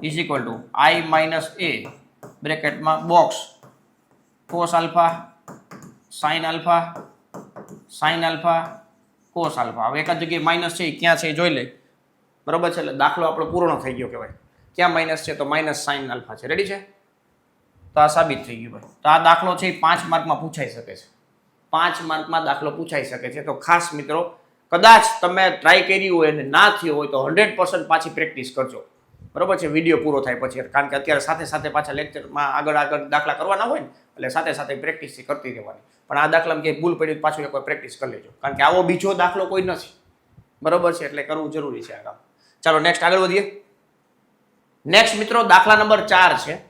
is equal to i minus a બ્રેકેટમાં box cos alpha sine alpha sine alpha cos alpha. હવે એક જ જગ્યાએ માઇનસ છે, ક્યાં છે એ જોઈ લે, બરોબર છે? એટલે દાખલો આપણો પૂર્ણ થઈ ગયો કહેવાય. ક્યાં માઇનસ છે? તો માઇનસ સાઇન આલ્ફા છે. રેડી છે? તો આ સાબિત થઈ ગયું ભાઈ. તો આ દાખલો છે એ 5 માર્કમાં પૂછાઈ શકે છે. 5 માર્કમાં દાખલો પૂછાઈ શકે છે. તો ખાસ મિત્રો કદાચ તમે ટ્રાય કરી હોય અને ના થયો હોય તો 100% પાછી પ્રેક્ટિસ કરજો, બરોબર છે? વિડીયો પૂરો થાય પછી, કારણ કે અત્યારે સાથે સાથે પાછા લેક્ચરમાં આગળ દાખલા કરવાના હોય ને એટલે સાથે સાથે પ્રેક્ટિસ કરતી રહેવાની. પણ આ દાખલામાં ક્યાંય ભૂલ પડી પાછું એકવાર પ્રેક્ટિસ કરી લેજો, કારણ કે આવો બીજો દાખલો કોઈ નથી, બરોબર છે? એટલે કરવું જરૂરી છે આ કામ. ચાલો નેક્સ્ટ આગળ વધીએ. નેક્સ્ટ મિત્રો દાખલા નંબર 4 છે.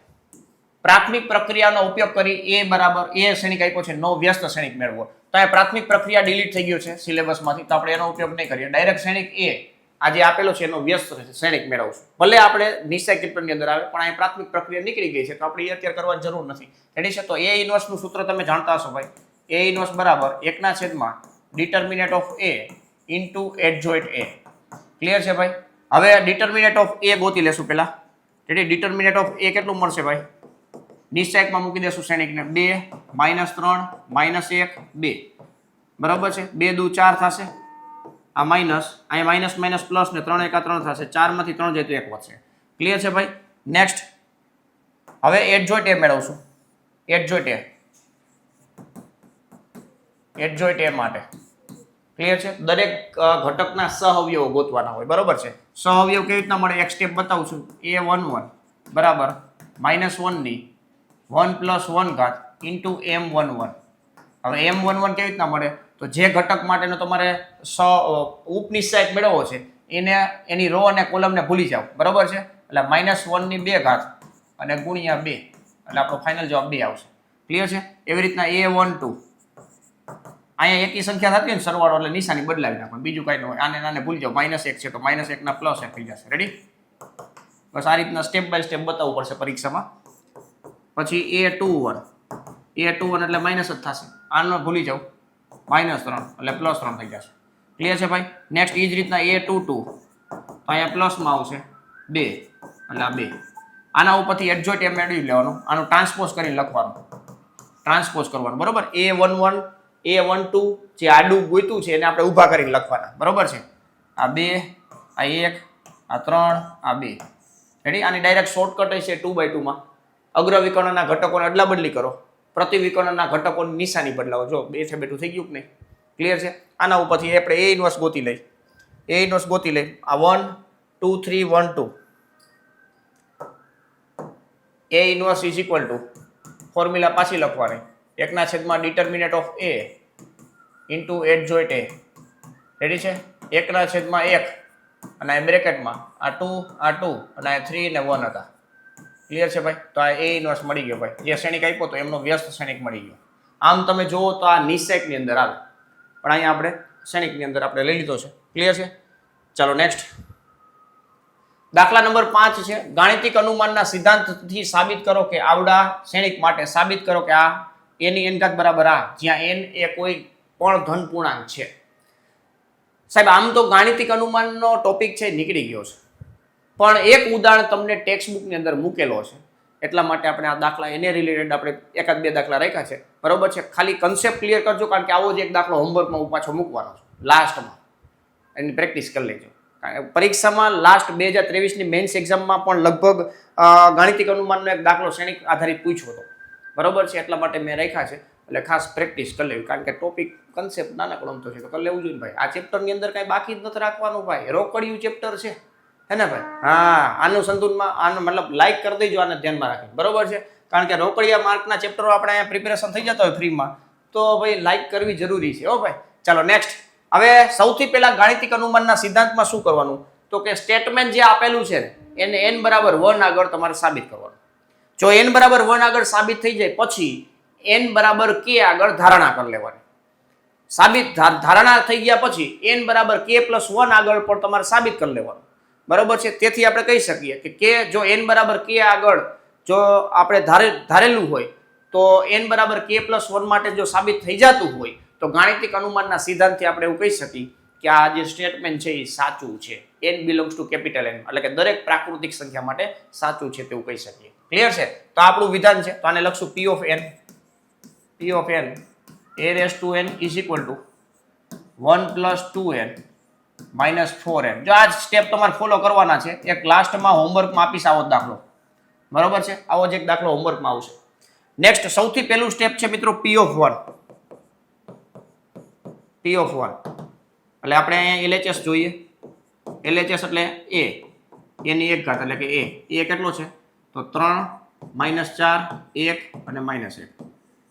પ્રાથમિક પ્રક્રિયાનો ઉપયોગ કરી એ બરાબર એ શ્રેણિક આપ્યો છે, નો વ્યસ્ત શ્રેણિક મેળવો. તો આ પ્રાથમિક પ્રક્રિયા ડિલીટ થઈ ગયું છે સિલેબસમાંથી, તો આપણે એનો ઉપયોગ નહીં કરીએ. ડાયરેક્ટ શ્રેણિક એ આ જે આપેલો છે એનો વ્યસ્ત શ્રેણિક મેળવશું. ભલે આપણે નિશ્ચય કીર્તનની અંદર આવે પણ અહીં પ્રાથમિક પ્રક્રિયા નીકળી ગઈ છે તો આપણે એ અત્યારે કરવાની જરૂર નથી. રેડી છે? તો એ ઇન્વર્સનું સૂત્ર તમે જાણતા હશો ભાઈ. એ ઇન્વર્સ બરાબર 1// determinant of A into adjoint A. Clear છે ભાઈ? હવે ડિટર્મિનેટ ઓફ એ ગોતી લેશું પહેલા. રેડી? ડિટર્મિનેટ ઓફ એ કેટલું મળશે ભાઈ? નિશ્ચયકમાં મૂકી દેશું શ્રેણિકને 2 -3 -1 2, બરાબર છે? 2 દુ 4 થશે, આ માઇનસ, અહીંયા માઇનસ માઇનસ પ્લસ ને 3 એકા 3 થશે, 4 માંથી 3 જાય તો 1 વધશે. ક્લિયર છે ભાઈ? નેક્સ્ટ હવે એડજોઇન્ટ એ મેળવશું. એડજોઇન્ટ એ માટે ક્લિયર છે? દરેક ઘટકના સહઅવયવો ગોતવાના હોય, બરોબર છે? સહઅવયવ કેવી રીતના મળે એક સ્ટેપ બતાવું છું. a11 બરાબર -1 ની 1 + 1 ઘાત ઇન્ટુ m11. હવે m11 કેવી રીતના મળે? તો જે ઘટક માટેનો તમારે ઉપનિશ્ચાયક મેળવવો છે એને એની રો અને કોલમને ભૂલી જાઓ, બરોબર છે? એટલે -1 ની 2 ઘાત અને ગુણ્યા 2 એટલે આપણો ફાઇનલ જવાબ 2 આવશે. ક્લિયર છે? એવી રીતના a12 અહીંયા એકી સંખ્યા થતી હોય ને સરવાળો એટલે નિશાની બદલાવી નાખો, બીજું કઈ ન હોય. આને ભૂલી જાઓ, -1 છે તો -1 ના +1 થઈ જશે. રેડી? બસ આ રીતના સ્ટેપ બાય સ્ટેપ બતાવવું પડશે પરીક્ષામાં. પછી a21 એટલે માઇનસ જ થશે, આનો ભૂલી જાઓ, -3 એટલે +3 થઈ જશે. ક્લિયર છે ભાઈ? નેક્સ્ટ એ જ રીતના a22 તો અહીંયા પ્લસમાં આવશે 2 એટલે આ 2. આના ઉપરથી એડજોઇન્ટ એમ મેળવી લેવાનું, આનું ટ્રાન્સપોઝ કરીને લખવાનું, ટ્રાન્સપોઝ કરવાનું, બરોબર? a11 a12 જે આડું ગોઈતું છે એને આપણે ઊભા કરીને લખવાના, બરોબર છે? આ 2 આ 1 આ 3 આ 2. રેડી? આની ડાયરેક્ટ શોર્ટકટ હશે 2/2 માં. અગ્ર વિકર્ણના ઘટકોને અદલા બદલી કરો, પ્રતિ વિકર્ણના ઘટકોની નિશાની બદલાવો. જો બેઠે બેઠું થઈ ગયું કે નહીં? ક્લિયર છે? આના ઉપરથી આપણે a ઇન્વર્સ ગોતી લઈ, આ 1 2 3 1 2 a inverse is equal to formula પાછી લખવાની, 1/, determinant of a into adjoint a. Ready છે? 1/1 અને આ બ્રેકેટમાં આ 2 અને આ 3 ને 1 હતા. ક્લિયર છે ભાઈ? તો આ a ઇન્વર્સ મળી ગયો ભાઈ, જે શ્રેણિક આપ્યો તો એમનો વ્યસ્ત શ્રેણિક મળી ગયો. આમ તમે જુઓ તો આ નિશ્ચયકની અંદર આવે, પણ અહીંયા આપણે શ્રેણિકની અંદર આપણે લઈ લીધો છે. ક્લિયર છે? ચાલો નેક્સ્ટ દાખલા નંબર 5 છે. ગાણિતિક અનુમાનના સિદ્ધાંતથી સાબિત કરો કે આવડા શ્રેણિક માટે સાબિત કરો કે આ a ની n ઘાત બરાબર આ, જ્યાં n એ કોઈ પણ ધન પૂર્ણાંક છે. સાહેબ આમ તો ગાણિતિક અનુમાનનો ટોપિક છે નીકળી ગયો છે, પણ એક ઉદાહરણ તમને ટેક્સ્ટ બુકની અંદર મૂકેલો છે, એટલા માટે આપણે આ દાખલા એને રિલેટેડ આપણે 1-2 દાખલા રાખ્યા છે, બરોબર છે? ખાલી કન્સેપ્ટ ક્લિયર કરજો, કારણ કે આવો જ એક દાખલો હોમવર્કમાં પાછો મૂકવાનો છે લાસ્ટમાં, એની પ્રેક્ટિસ કરી લેજો. પરીક્ષામાં લાસ્ટ 2023 ની મેન્સ એક્ઝામમાં પણ લગભગ ગાણિતિક અનુમાનનો એક દાખલો શ્રેણિક આધારિત પૂછ્યો હતો, બરોબર છે? એટલા માટે મેં રાખ્યા છે, એટલે ખાસ પ્રેક્ટિસ કરી લેવી, કારણ કે ટોપિક કન્સેપ્ટ નાનકડો અમથો છે તો કરી લેવું જોઈએ ભાઈ. આ ચેપ્ટરની અંદર કાંઈ બાકી જ નથી રાખવાનું ભાઈ, રોકડિયું ચેપ્ટર છે, હે ને ભાઈ? હા, આનું સંતુલનમાં આનું મતલબ લાઈક કરી દેજો, આને ધ્યાનમાં રાખી, બરોબર છે? કારણ કે રોકડિયા માર્કના ચેપ્ટરો આપણે અહીંયા પ્રિપેરેશન થઈ જતા હોય ફ્રીમાં, તો ભાઈ લાઈક કરવી જરૂરી છે. હો ભાઈ, ચાલો નેક્સ્ટ. હવે સૌથી પહેલા ગાણિતિક અનુમાનના સિદ્ધાંતમાં શું કરવાનું? તો કે સ્ટેટમેન્ટ જે આપેલું છે એને n બરાબર 1 આગળ તમારે સાબિત કરવાનું. જો n બરાબર 1 આગળ સાબિત થઈ જાય પછી n બરાબર k આગળ ધારણા કરી લેવાની. સાબિત ધારણા થઈ ગયા પછી n બરાબર k + 1 આગળ પણ તમારે સાબિત કરી લેવાનું, બરોબર છે? તેથી આપણે કહી શકીએ કે k જો n બરાબર k આગળ જો આપણે ધારેલું હોય તો n બરાબર k + 1 માટે જો સાબિત થઈ જતું હોય તો ગાણિતિક અનુમાનના સિદ્ધાંતથી આપણે એવું કહી શકીએ કે આ જે સ્ટેટમેન્ટ છે એ સાચું છે. n belongs to capital N, એટલે કે દરેક પ્રાકૃતિક સંખ્યા માટે સાચું છે તેવું કહી શકીએ. ક્લિયર છે? તો આપણું વિધાન છે, તો આને લખશું p of n a raised to n is equal to 1 + 2n - 4n. જો આ સ્ટેપ તમારે ફોલો કરવાના છે. એક લાસ્ટમાં હોમવર્કમાં આપીશ આવો દાખલો, બરોબર છે? આવો જ એક દાખલો હોમવર્કમાં આવશે. નેક્સ્ટ સૌથી પહેલું સ્ટેપ છે મિત્રો p of 1. એટલે આપણે અહીંયા LHS જોઈએ. LHS એટલે a ની 1 ઘાત, એટલે કે a કેટલો છે? તો 3 -4 1 અને -1.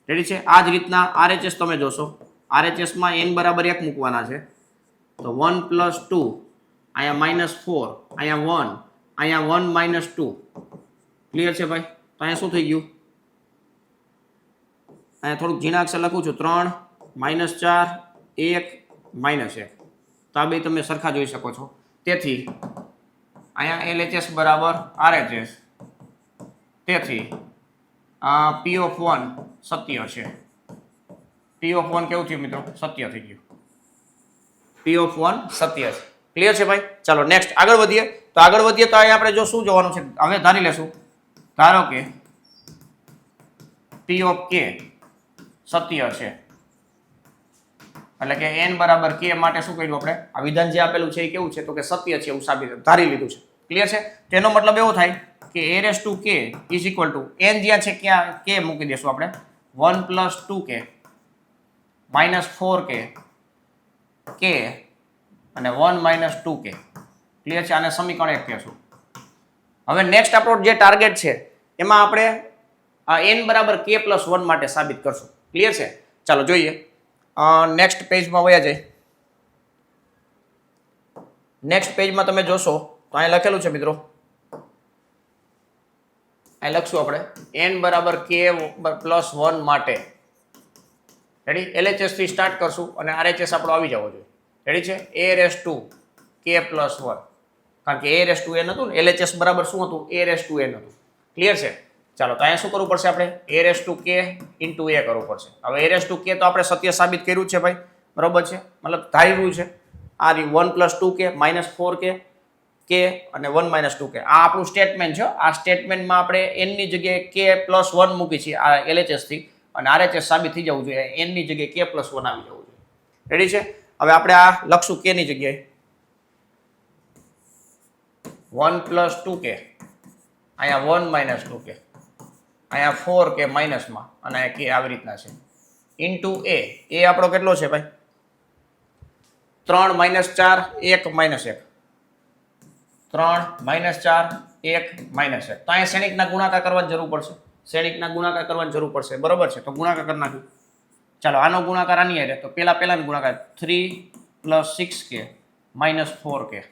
રેડી છે? આ જ રીતના RHS તમે જોશો, RHS માં n બરાબર 1 મૂકવાના છે, તો 1 + 2 અહીંયા -4 અહીંયા 1 અહીંયા 1 - 2. ક્લિયર છે ભાઈ? તો અહીંયા શું થઈ ગયું? અહીંયા થોડુંક ઝીણા અક્ષર લખું છું, 3 -4 1 -1. તો આ બે તમે સરખા જોઈ શકો છો. તેથી અહીંયા LHS બરાબર RHS, તેથી p of 1 સત્ય છે. p of 1 કેવું થયું મિત્રો? સત્ય થઈ ગયું. p of 1 સત્ય છે. ક્લિયર છે ભાઈ? ચાલો નેક્સ્ટ આગળ વધીએ. તો અહીંયા આપણે જો શું જોવાનું છે, હવે ધારી લેશું, ધારો કે p of k સત્ય છે, એટલે કે n બરાબર k માટે શું કર્યું આપણે? આ વિધાન જે આપેલું છે એ કેવું છે? તો કે સત્ય છે એવું સાબિત ધારી લીધું છે. ક્લિયર છે? તેનો મતલબ એવો થાય કે a raised to k is equal to n જ્યાં છે ક્યાં k મૂકી દેશું આપણે, 1 + 2k - 4k કે અને 1 માઇનસ 2k. ક્લિયર છે? આને સમીકરણ 1 કહેશું. હવે નેક્સ્ટ આપણો જે ટાર્ગેટ છે એમાં આપણે આ n બરાબર k પ્લસ 1 માટે સાબિત કરશું. ક્લિયર છે? ચાલો જોઈએ. નેક્સ્ટ પેજમાં વયા જાય. નેક્સ્ટ પેજમાં તમે જોશો તો અહીં લખેલું છે મિત્રો, અહીં લખશું આપણે n બરાબર k પ્લસ 1 માટે. રેડી? LHS થી સ્ટાર્ટ કરશું અને RHS આપણો આવી જવો જોઈએ. રેડી છે? a raise to k plus 1, કારણ કે a રેસ ટુ n હતું ને, LHS બરાબર શું હતું? a રેસ ટુ n હતું. ક્લિયર છે? ચાલો તો અહીંયા શું કરવું પડશે? આપણે a raise to k into a કરવું પડશે. હવે a રેસ ટુ k તો આપણે સત્ય સાબિત કર્યું છે ભાઈ, બરોબર છે, મતલબ ધાર્યું છે. આ 1 plus 2k minus 4k k અને 1 માઇનસ 2k, આ આપણું સ્ટેટમેન્ટ છે. આ સ્ટેટમેન્ટમાં આપણે n ની જગ્યાએ k પ્લસ 1 મૂકી છીએ આ LHS થી, અને RHS સાબિત થઈ જવું જોઈએ. n ની જગ્યાએ k પ્લસ 1 આવી જવું જોઈએ. રેડી છે? હવે આપણે આ લખશું k ની જગ્યાએ 1 પ્લસ 2k, અહીંયા 1 માઇનસ 2k, અહીંયા 4k માઇનસમાં, અને અહીંયા k આવી રીતના છે ઇન્ટુ a. એ આપણો કેટલો છે ભાઈ? 3 માઇનસ 4 1 માઇનસ 1, 3 માઇનસ 4 1 માઇનસ 1. તો અહીંયા શ્રેણિકના ગુણાકાર કરવાની જરૂર પડશે. શ્રેણિકના ગુણાકાર કરવાની જરૂર પડશે, બરોબર છે? તો ગુણાકાર કરી નાખ્યું. ચાલો આનો ગુણાકાર આની હારે, તો પેલાનો ગુણાકાર 3 પ્લસ 6k માઇનસ 4k.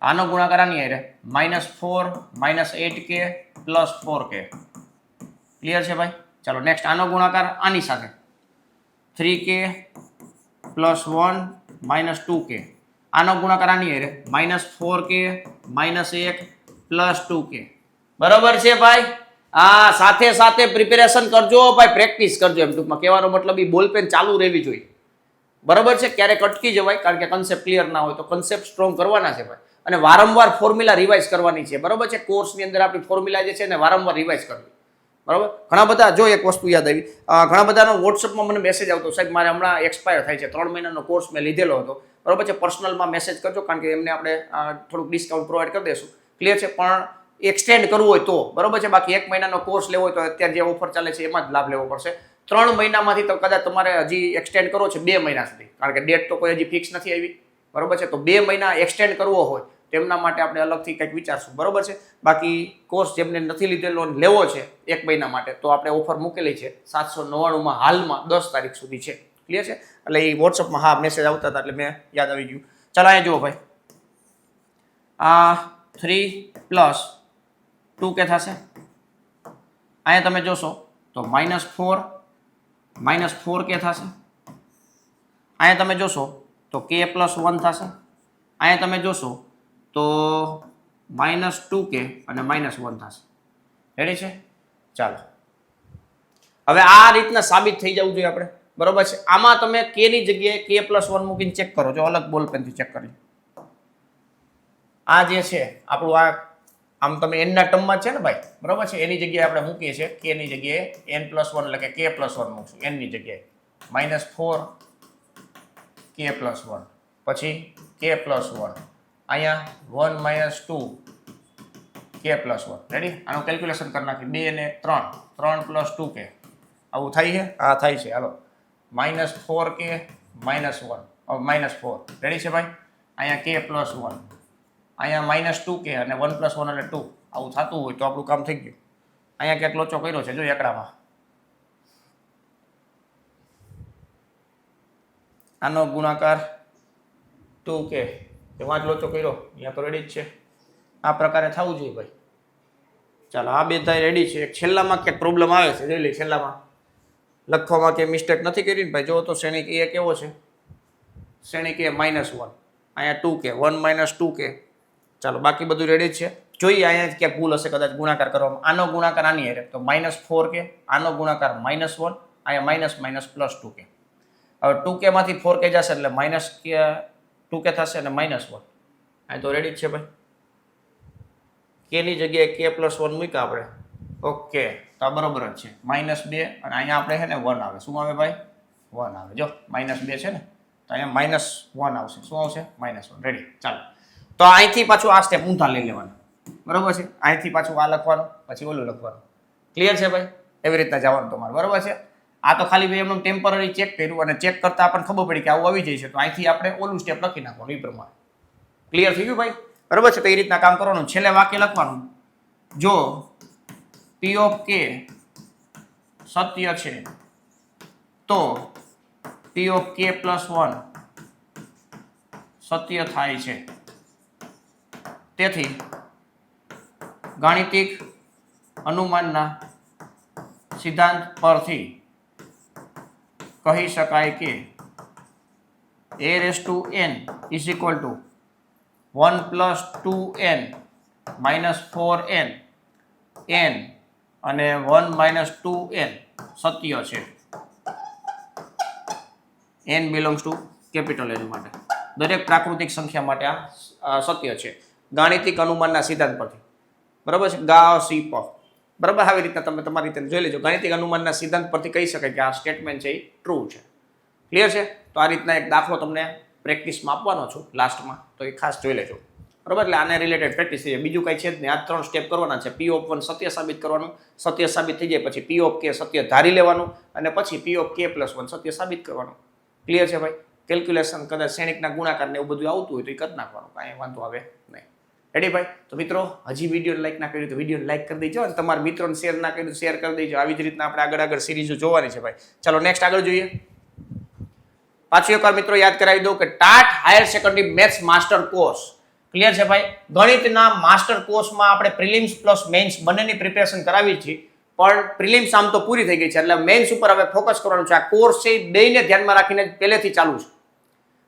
આનો ગુણાકાર આની હારે minus 4 minus 8k plus 4k. Clear છે ભાઈ? ચાલો નેક્સ્ટ આનો ગુણાકાર આની સાથે 3k પ્લસ 1 માઇનસ 2k. આનો ગુણાકાર આની હારે minus 4k minus 1 plus 2k. બરોબર છે ભાઈ? હા, સાથે સાથે પ્રિપેરેશન કરજો ભાઈ, પ્રેક્ટિસ કરજો. એમ ટૂંકમાં કહેવાનો મતલબ એ બોલપેન ચાલુ રહેવી જોઈએ. બરોબર છે? ક્યારેક અટકી જવાય, કારણ કે કન્સેપ્ટ ક્લિયર ના હોય તો કન્સેપ્ટ સ્ટ્રોંગ કરવાના છે ભાઈ, અને વારંવાર ફોર્મ્યુલા રિવાઇઝ કરવાની છે. બરોબર છે? કોર્સની અંદર આપણી ફોર્મ્યુલા જે છે ને વારંવાર રિવાઇઝ કરવી. બરોબર? ઘણા બધા, જો એક વસ્તુ યાદ આવી, ઘણા બધાનો વોટ્સઅપમાં મને મેસેજ આવતો, સાહેબ મારે હમણાં એક્સપાયર થાય છે, 3 મહિનાનો કોર્સ મેં લીધેલો હતો. બરોબર છે? પર્સનલમાં મેસેજ કરજો, કારણ કે એમને આપણે થોડુંક ડિસ્કાઉન્ટ પ્રોવાઈડ કરી દઈશું. ક્લિયર છે? પણ એક્સટેન્ડ કરવું હોય તો, બરોબર છે? બાકી 1 મહિનાનો કોર્સ લેવો હોય તો અત્યારે જે ઓફર ચાલે છે એમાં જ લાભ લેવો પડશે. 3 મહિનામાંથી તો કદાચ તમારે હજી એક્સટેન્ડ કરવો છે 2 મહિના સુધી, કારણ કે ડેટ તો કોઈ હજી ફિક્સ નથી આવી. બરોબર છે? તો 2 મહિના એક્સટેન્ડ કરવો હોય તેમના માટે આપણે અલગથી કંઈક વિચારશું. બરોબર છે? બાકી કોર્સ જેમને નથી લીધેલો લેવો છે 1 મહિના માટે, તો આપણે ઓફર મૂકેલી છે 799માં, હાલમાં 10 તારીખ સુધી છે. ક્લિયર છે? એટલે એ વોટ્સઅપમાં હા મેસેજ આવતા હતા એટલે મેં યાદ આવી ગયું. ચાલો અહીંયા જુઓ ભાઈ, આ 3 પ્લસ 2k થશે. અહીંયા તમે જોશો તો માઇનસ 4 માઇનસ 4k થશે. અહીંયા તમે જોશો તો k પ્લસ 1 થશે. અહીંયા તમે જોશો તો માઇનસ 2k અને માઇનસ 1 થશે. રેડી છે? ચાલો હવે આ રીતના સાબિત થઈ જવું જોઈએ આપણે. બરોબર છે? આમાં તમે k ની જગ્યાએ k પ્લસ 1 મૂકીને ચેક કરો. જો અલગ બોલપેનથી ચેક કરી, આ જે છે આપણું, આ આમ તમે n ના ટર્મમાં છે ને ભાઈ, બરોબર છે? એની જગ્યાએ આપણે મૂકીએ છીએ k ની જગ્યાએ n પ્લસ 1, એટલે કે k પ્લસ 1 મૂકશું n ની જગ્યાએ. માઇનસ 4 k પ્લસ 1, પછી k પ્લસ 1, અહીંયા 1 માઇનસ 2 k પ્લસ 1. રેડી? આનું કેલ્ક્યુલેશન કરી નાખી. 2 અને 3, 3 પ્લસ 2k. આવું થાય છે? હા થાય છે. હાલો, minus 4k minus 1, minus 4. Ready છે ભાઈ? અહીંયા k પ્લસ 1, અહીંયા માઇનસ 2k અને 1 પ્લસ 1 એટલે 2. આવું થતું હોય તો આપણું કામ થઈ ગયું. અહીંયા ક્યાંક લોચો કર્યો છે, જો એકડામાં. આનો ગુણાકાર 2k, એમાં જ લોચો કર્યો, અહીંયા તો રેડી જ છે. આ પ્રકારે થવું જોઈએ ભાઈ. ચાલો આ બે થાય રેડી છે. છેલ્લામાં ક્યાંક પ્રોબ્લેમ આવે છે, જોઈ લે. છેલ્લામાં લખવામાં કે મિસ્ટેક નથી કરી ને ભાઈ. જો તો શ્રેણિક એ કેવો છે? શ્રેણિક એ માઇનસ 1, અહીંયા 2k, 1 માઇનસ 2k. ચાલો બાકી બધું રેડી જ છે. જોઈએ અહીંયા ક્યાંક ભૂલ હશે કદાચ ગુણાકાર કરવામાં. આનો ગુણાકાર આની હારે તો માઇનસ 4k, આનો ગુણાકાર માઇનસ 1, અહીંયા માઇનસ માઇનસ પ્લસ 2k. હવે 2k માંથી 4k જશે એટલે માઇનસ 2k થશે અને માઇનસ 1. અહીં તો રેડી જ છે ભાઈ. k ની જગ્યાએ k પ્લસ 1 મૂક્યા આપણે. ઓકે, તો આ બરોબર જ છે. માઇનસ 2 અને અહીંયા આપણે છે ને 1 આવે. શું આવે ભાઈ? 1 આવે. જો માઇનસ 2 છે ને, તો અહીંયા માઇનસ 1 આવશે. શું આવશે? માઇનસ 1. રેડી? ચાલો તો અહીંથી પાછું આ સ્ટેપ ઊંધા લઈ લેવાનું. બરોબર છે? અહીંથી પાછું આ લખવાનું, પછી ઓલું લખવાનું. ક્લિયર છે ભાઈ? એવી રીતના જવાનું તમારે. બરોબર છે? આ તો ખાલી ભાઈ એમનું ટેમ્પરરી ચેક કર્યું અને ચેક કરતા આપણને ખબર પડી કે આવું આવી જાય છે, તો અહીંથી આપણે ઓલું સ્ટેપ લખી નાખવાનું એ પ્રમાણે. ક્લિયર થઈ ગયું ભાઈ? બરાબર છે. તો એ રીતના કામ કરવાનું. છેલ્લે વાક્ય લખવાનું, જો P of K સત્ય છે તો P of K plus 1 સત્ય થાય છે. તેથી ગાણિતિક અનુમાનના સિદ્ધાંત પરથી કહી શકાય કે a⁴n is equal to 1 plus 2n minus 4n n અને 1 minus 2n સત્ય છે. n belongs to capital N માટે, દરેક પ્રાકૃતિક સંખ્યા માટે આ સત્ય છે ગાણિતિક અનુમાનના સિદ્ધાંત પરથી. બરાબર છે. ગાસીપ. બરાબર. આવી રીતના તમે તમારી રીતે જોઈ લેજો. ગાણિતિક અનુમાનના સિદ્ધાંત પરથી કહી શકાય કે આ સ્ટેટમેન્ટ છે એ ટ્રુ છે. ક્લિયર છે? તો આ રીતના એક દાખલો તમને પ્રેક્ટિસમાં આપવાનો છું લાસ્ટમાં, તો એ ખાસ જોઈ લેજો. બરાબર. એટલે આને રિલેટેડ પ્રેક્ટિસ છે, બીજું કઈ છે જ નહીં. આ 3 સ્ટેપ કરવાના છે. P of 1 સત્ય સાબિત કરવાનું, સત્ય સાબિત થઈ જાય પછી P of K સત્ય ધારી લેવાનું અને પછી P of K plus 1 સત્ય સાબિત કરવાનું. ક્લિયર છે ભાઈ? કેલ્ક્યુલેશન કદાચ શ્રેણિકના ગુણાકાર ને એવું બધું આવતું હોય તો એ કરી નાખવાનું, કાંઈ વાંધો આવે નહીં. રેડી ભાઈ? તો મિત્રો હજી વિડીયો લાઈક ના કર્યું તો વિડીયો લાઈક કરી દેજો અને તમારા મિત્રોને શેર ના કર્યું તો શેર કરી દેજો. આવી જ રીતના આપણે આગળ સિરીઝો જોવાની છે ભાઈ. ચાલો નેક્સ્ટ આગળ જોઈએ. પાછું એકવાર મિત્રો યાદ કરાવી દઉં કે TAT higher secondary maths master course. Clear છે ભાઈ? ગણિતના માસ્ટર કોર્સમાં આપણે પ્રિલિમ્સ પ્લસ મેઇન્સ બંનેની પ્રિપેરેશન કરાવી છે, પણ પ્રિલિમ્સ આમ તો પૂરી થઈ ગઈ છે એટલે મેઇન્સ ઉપર હવે ફોકસ કરવાનું છે. આ કોર્સ છે બેયને ધ્યાનમાં રાખીને પહેલેથી ચાલુ છે.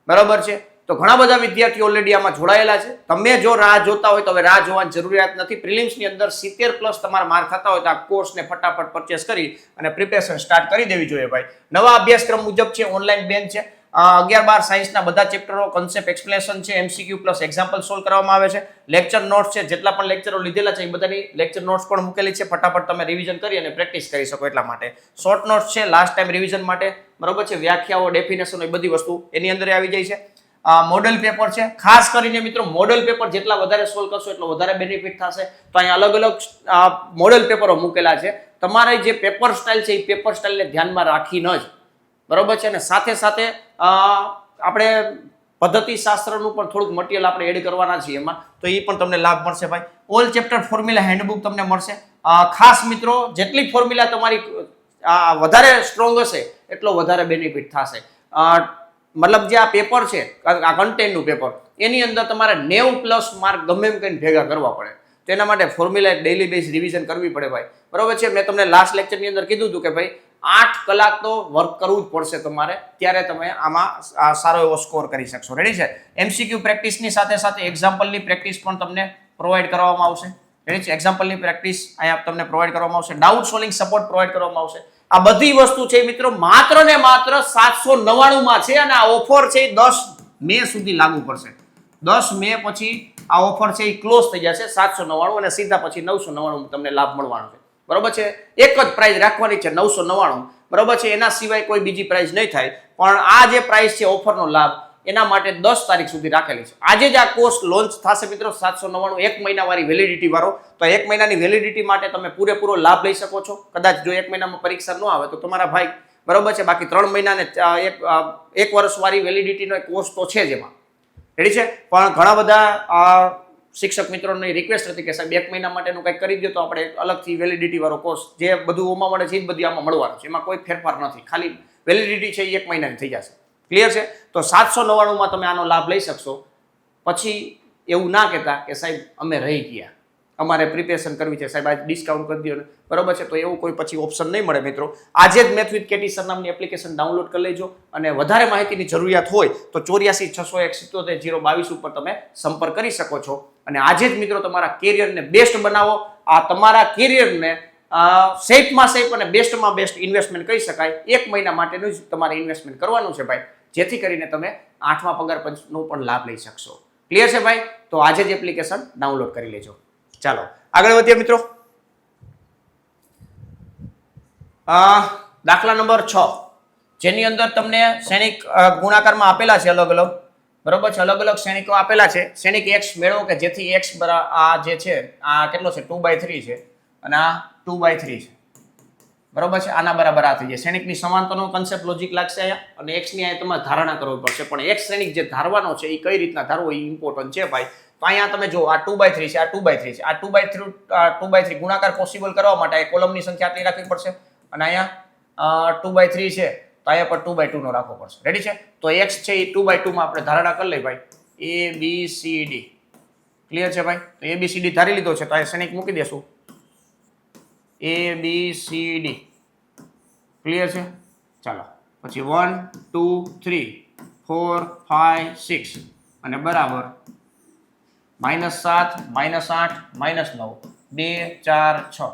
બરાબર છે? તો ઘણા બધા વિદ્યાર્થીઓ ઓલરેડી આમાં જોડાયેલા છે. તમે જો રાહ જોતા હોય તો હવે રાહ જોવાની જરૂરિયાત નથી. પ્રિલિમ્સની અંદર 70+ તમારા માર્ક થતા હોય તો આ કોર્સને ફટાફટ પરચેસ કરી અને પ્રિપેરેશન સ્ટાર્ટ કરી દેવી જોઈએ ભાઈ. નવા અભ્યાસક્રમ મુજબ છે, ઓનલાઈન બેન્ચ છે. 11-12 સાયન્સના બધા ચેપ્ટરો, કન્સેપ્ટ એક્સપ્લેનેશન છે, MCQ પ્લસ એક્ઝામ્પલ સોલ્વ કરવામાં આવે છે. લેક્ચર નોટ્સ છે, જેટલા પણ લેક્ચરો લીધેલા છે એ બધાની લેક્ચર નોટ્સ પણ મૂકેલી છે. ફટાફટ તમે રિવિઝન કરી અને પ્રેક્ટિસ કરી શકો એટલા માટે. શોર્ટ નોટ્સ છે લાસ્ટ ટાઈમ રિવિઝન માટે. બરોબર છે? વ્યાખ્યાઓ, ડેફિનેશન એ બધી વસ્તુ એની અંદર આવી જાય છે. મોડેલ પેપર છે. ખાસ કરીને મિત્રો મોડેલ પેપર જેટલા વધારે સોલ્વ કરશો એટલો વધારે બેનિફિટ થશે. તો અહીંયા અલગ અલગ મોડેલ પેપરો મૂકેલા છે. તમારે જે પેપર સ્ટાઇલ છે એ પેપર સ્ટાઇલને ધ્યાનમાં રાખીને જ, બરોબર છે, અને સાથે સાથે આપણે પદ્ધતિ શાસ્ત્રનું પણ થોડુંક મટીરિયલ આપણે એડ કરવાના છીએ એમાં, તો એ પણ તમને લાભ મળશે ભાઈ. ઓલ ચેપ્ટર ફોર્મ્યુલા હેન્ડબુક તમને મળશે. ખાસ મિત્રો જેટલી ફોર્મ્યુલા તમારી વધારે સ્ટ્રોંગ હશે એટલો વધારે બેનિફિટ થશે. મતલબ જે આ પેપર છે, આ કન્ટેન્ટનું પેપર, એની અંદર તમારે 90+ માર્ક ગમે એમ કહીને ભેગા કરવા પડે. તો એના માટે ફોર્મ્યુલા ડેઈલી બેઝ રિવિઝન કરવી પડે ભાઈ. બરોબર છે? મેં તમને લાસ્ટ લેક્ચરની અંદર કીધું હતું કે ભાઈ 8 કલાક તો વર્ક કરવું જ પડશે તમારે, ત્યારે તમે આમાં સારો એવો સ્કોર કરી શકશો. રેડી છે? MCQ પ્રેક્ટિસની સાથે સાથે એક્ઝામ્પલની પ્રેક્ટિસ પણ તમને પ્રોવાઈડ કરવામાં આવશે. રેડી છે? એક્ઝામ્પલની પ્રેક્ટિસ અહીંયા તમને પ્રોવાઈડ કરવામાં આવશે. ડાઉટ સોલ્વિંગ સપોર્ટ પ્રોવાઈડ કરવામાં આવશે. આ બધી વસ્તુ છે મિત્રો માત્ર ને માત્ર 799 માં છે અને આ ઓફર છે 10 મે સુધી લાગુ પડશે. 10 મે પછી આ ઓફર છે એ ક્લોઝ થઈ જશે. 799 અને સીધા પછી 999 તમને લાભ મળવાનો છે. બરોબર છે? એક જ પ્રાઇસ રાખવાની છે 999. બરોબર છે? એના સિવાય કોઈ બીજી પ્રાઇસ નહીં થાય. પણ આ જે પ્રાઇસ છે ઓફરનો લાભ એના માટે 10 તારીખ સુધી રાખેલી છે. આજે જ આ કોર્સ લોન્ચ થશે મિત્રો. 799 1 મહિના વાળી વેલિડિટી વાળો. તો 1 મહિનાની વેલિડિટી માટે તમે પૂરેપૂરો લાભ લઈ શકો છો. કદાચ જો 1 મહિનામાં પરીક્ષા ન આવે તો તમારા ભાઈ, બરોબર છે, બાકી 3 મહિના ને 1 વર્ષ વાળી વેલિડિટીનો કોર્સ તો છે જ એમાં. રેડી છે? પણ ઘણા બધા શિક્ષક મિત્રોની રિક્વેસ્ટ હતી કે સાહેબ 1 મહિના માટેનું કંઈક કરી દો તો આપણે અલગથી વેલિડિટી વાળો કોર્સ જે બધું ઓમાં મળે છે એ બધી આમાં મળવાનું છે. એમાં કોઈ ફેરફાર નથી, ખાલી વેલિડિટી છે એ 1 મહિનાની થઈ જશે. ક્લિયર છે? તો 799 માં તમે આનો લાભ લઈ શકશો. પછી એવું ના કહેતા કે સાહેબ અમે રહી ગયા, અમારે પ્રિપેરેશન કરવી છે સાહેબ, આજ ડિસ્કાઉન્ટ કરી દો ને. બરોબર છે? તો એવું કોઈ પછી ઓપ્શન નહીં મળે મિત્રો. આજે જ મેથ વિથ કેટી સર નામની એપ્લિકેશન ડાઉનલોડ કરી લેજો અને વધારે માહિતીની જરૂરિયાત હોય તો 84 671 022 ઉપર તમે સંપર્ક કરી શકો છો. અને આજે જ મિત્રો તમારા કેરિયરને બેસ્ટ બનાવો. આ તમારા કેરિયરને સેફમાં સેફ અને બેસ્ટમાં બેસ્ટ ઇન્વેસ્ટમેન્ટ કહી શકાય. 1 મહિના માટેનું જ તમારે ઇન્વેસ્ટમેન્ટ કરવાનું છે ભાઈ, જેથી કરીને તમે 8મા પગાર પંચનો પણ લાભ લઈ શકશો. ક્લિયર છે ભાઈ? તો આજે જ એપ્લિકેશન ડાઉનલોડ કરી લેજો. ચાલો આગળ વધીએ મિત્રો. દાખલા નંબર 6 જેની અંદર તમને શ્રેણિક ગુણાકારમાં આપેલા છે અલગ અલગ. બરોબર છે? અલગ અલગ શ્રેણિકો આપેલા છે. શ્રેણિક x મેળવો કે જેથી x આ જે છે આ કેટલો છે 2/3 છે અને આ 2/3 છે. બરોબર છે, આના બરાબર આ થઈ જાય. શ્રેણિકની સમાંતરનો કન્સેપ્ટ લોજિક લાગશે અહીંયા, અને x ની અહીંયા તમારે ધારણા કરવી પડશે. પણ x શ્રેણિક જે ધારવાનો છે એ કઈ રીતના ધારવો એ ઇમ્પોર્ટન્ટ છે ભાઈ. તો અહીંયા તમે જો આ 2/3 છે, આ 2/3 છે, આ 2/3 ગુણાકાર પોસિબલ કરવા માટે આ કોલમની સંખ્યા આટલી રાખવી પડશે, અને અહીંયા 2/3 છે તો અહીંયા પર 2/2 નો રાખવો પડશે. રેડી છે? તો x છે એ 2/2 માં આપણે ધારણા કરી લઈ ભાઈ, a b c d. Clear છે ભાઈ? તો a b c d ધારી લીધો છે, તો આ શ્રેણિક મૂકી દેશું a b c d. Clear છે? ચાલો પછી 1 2 3 4 5 6 અને બરાબર -7 -8 -9 2 4 6.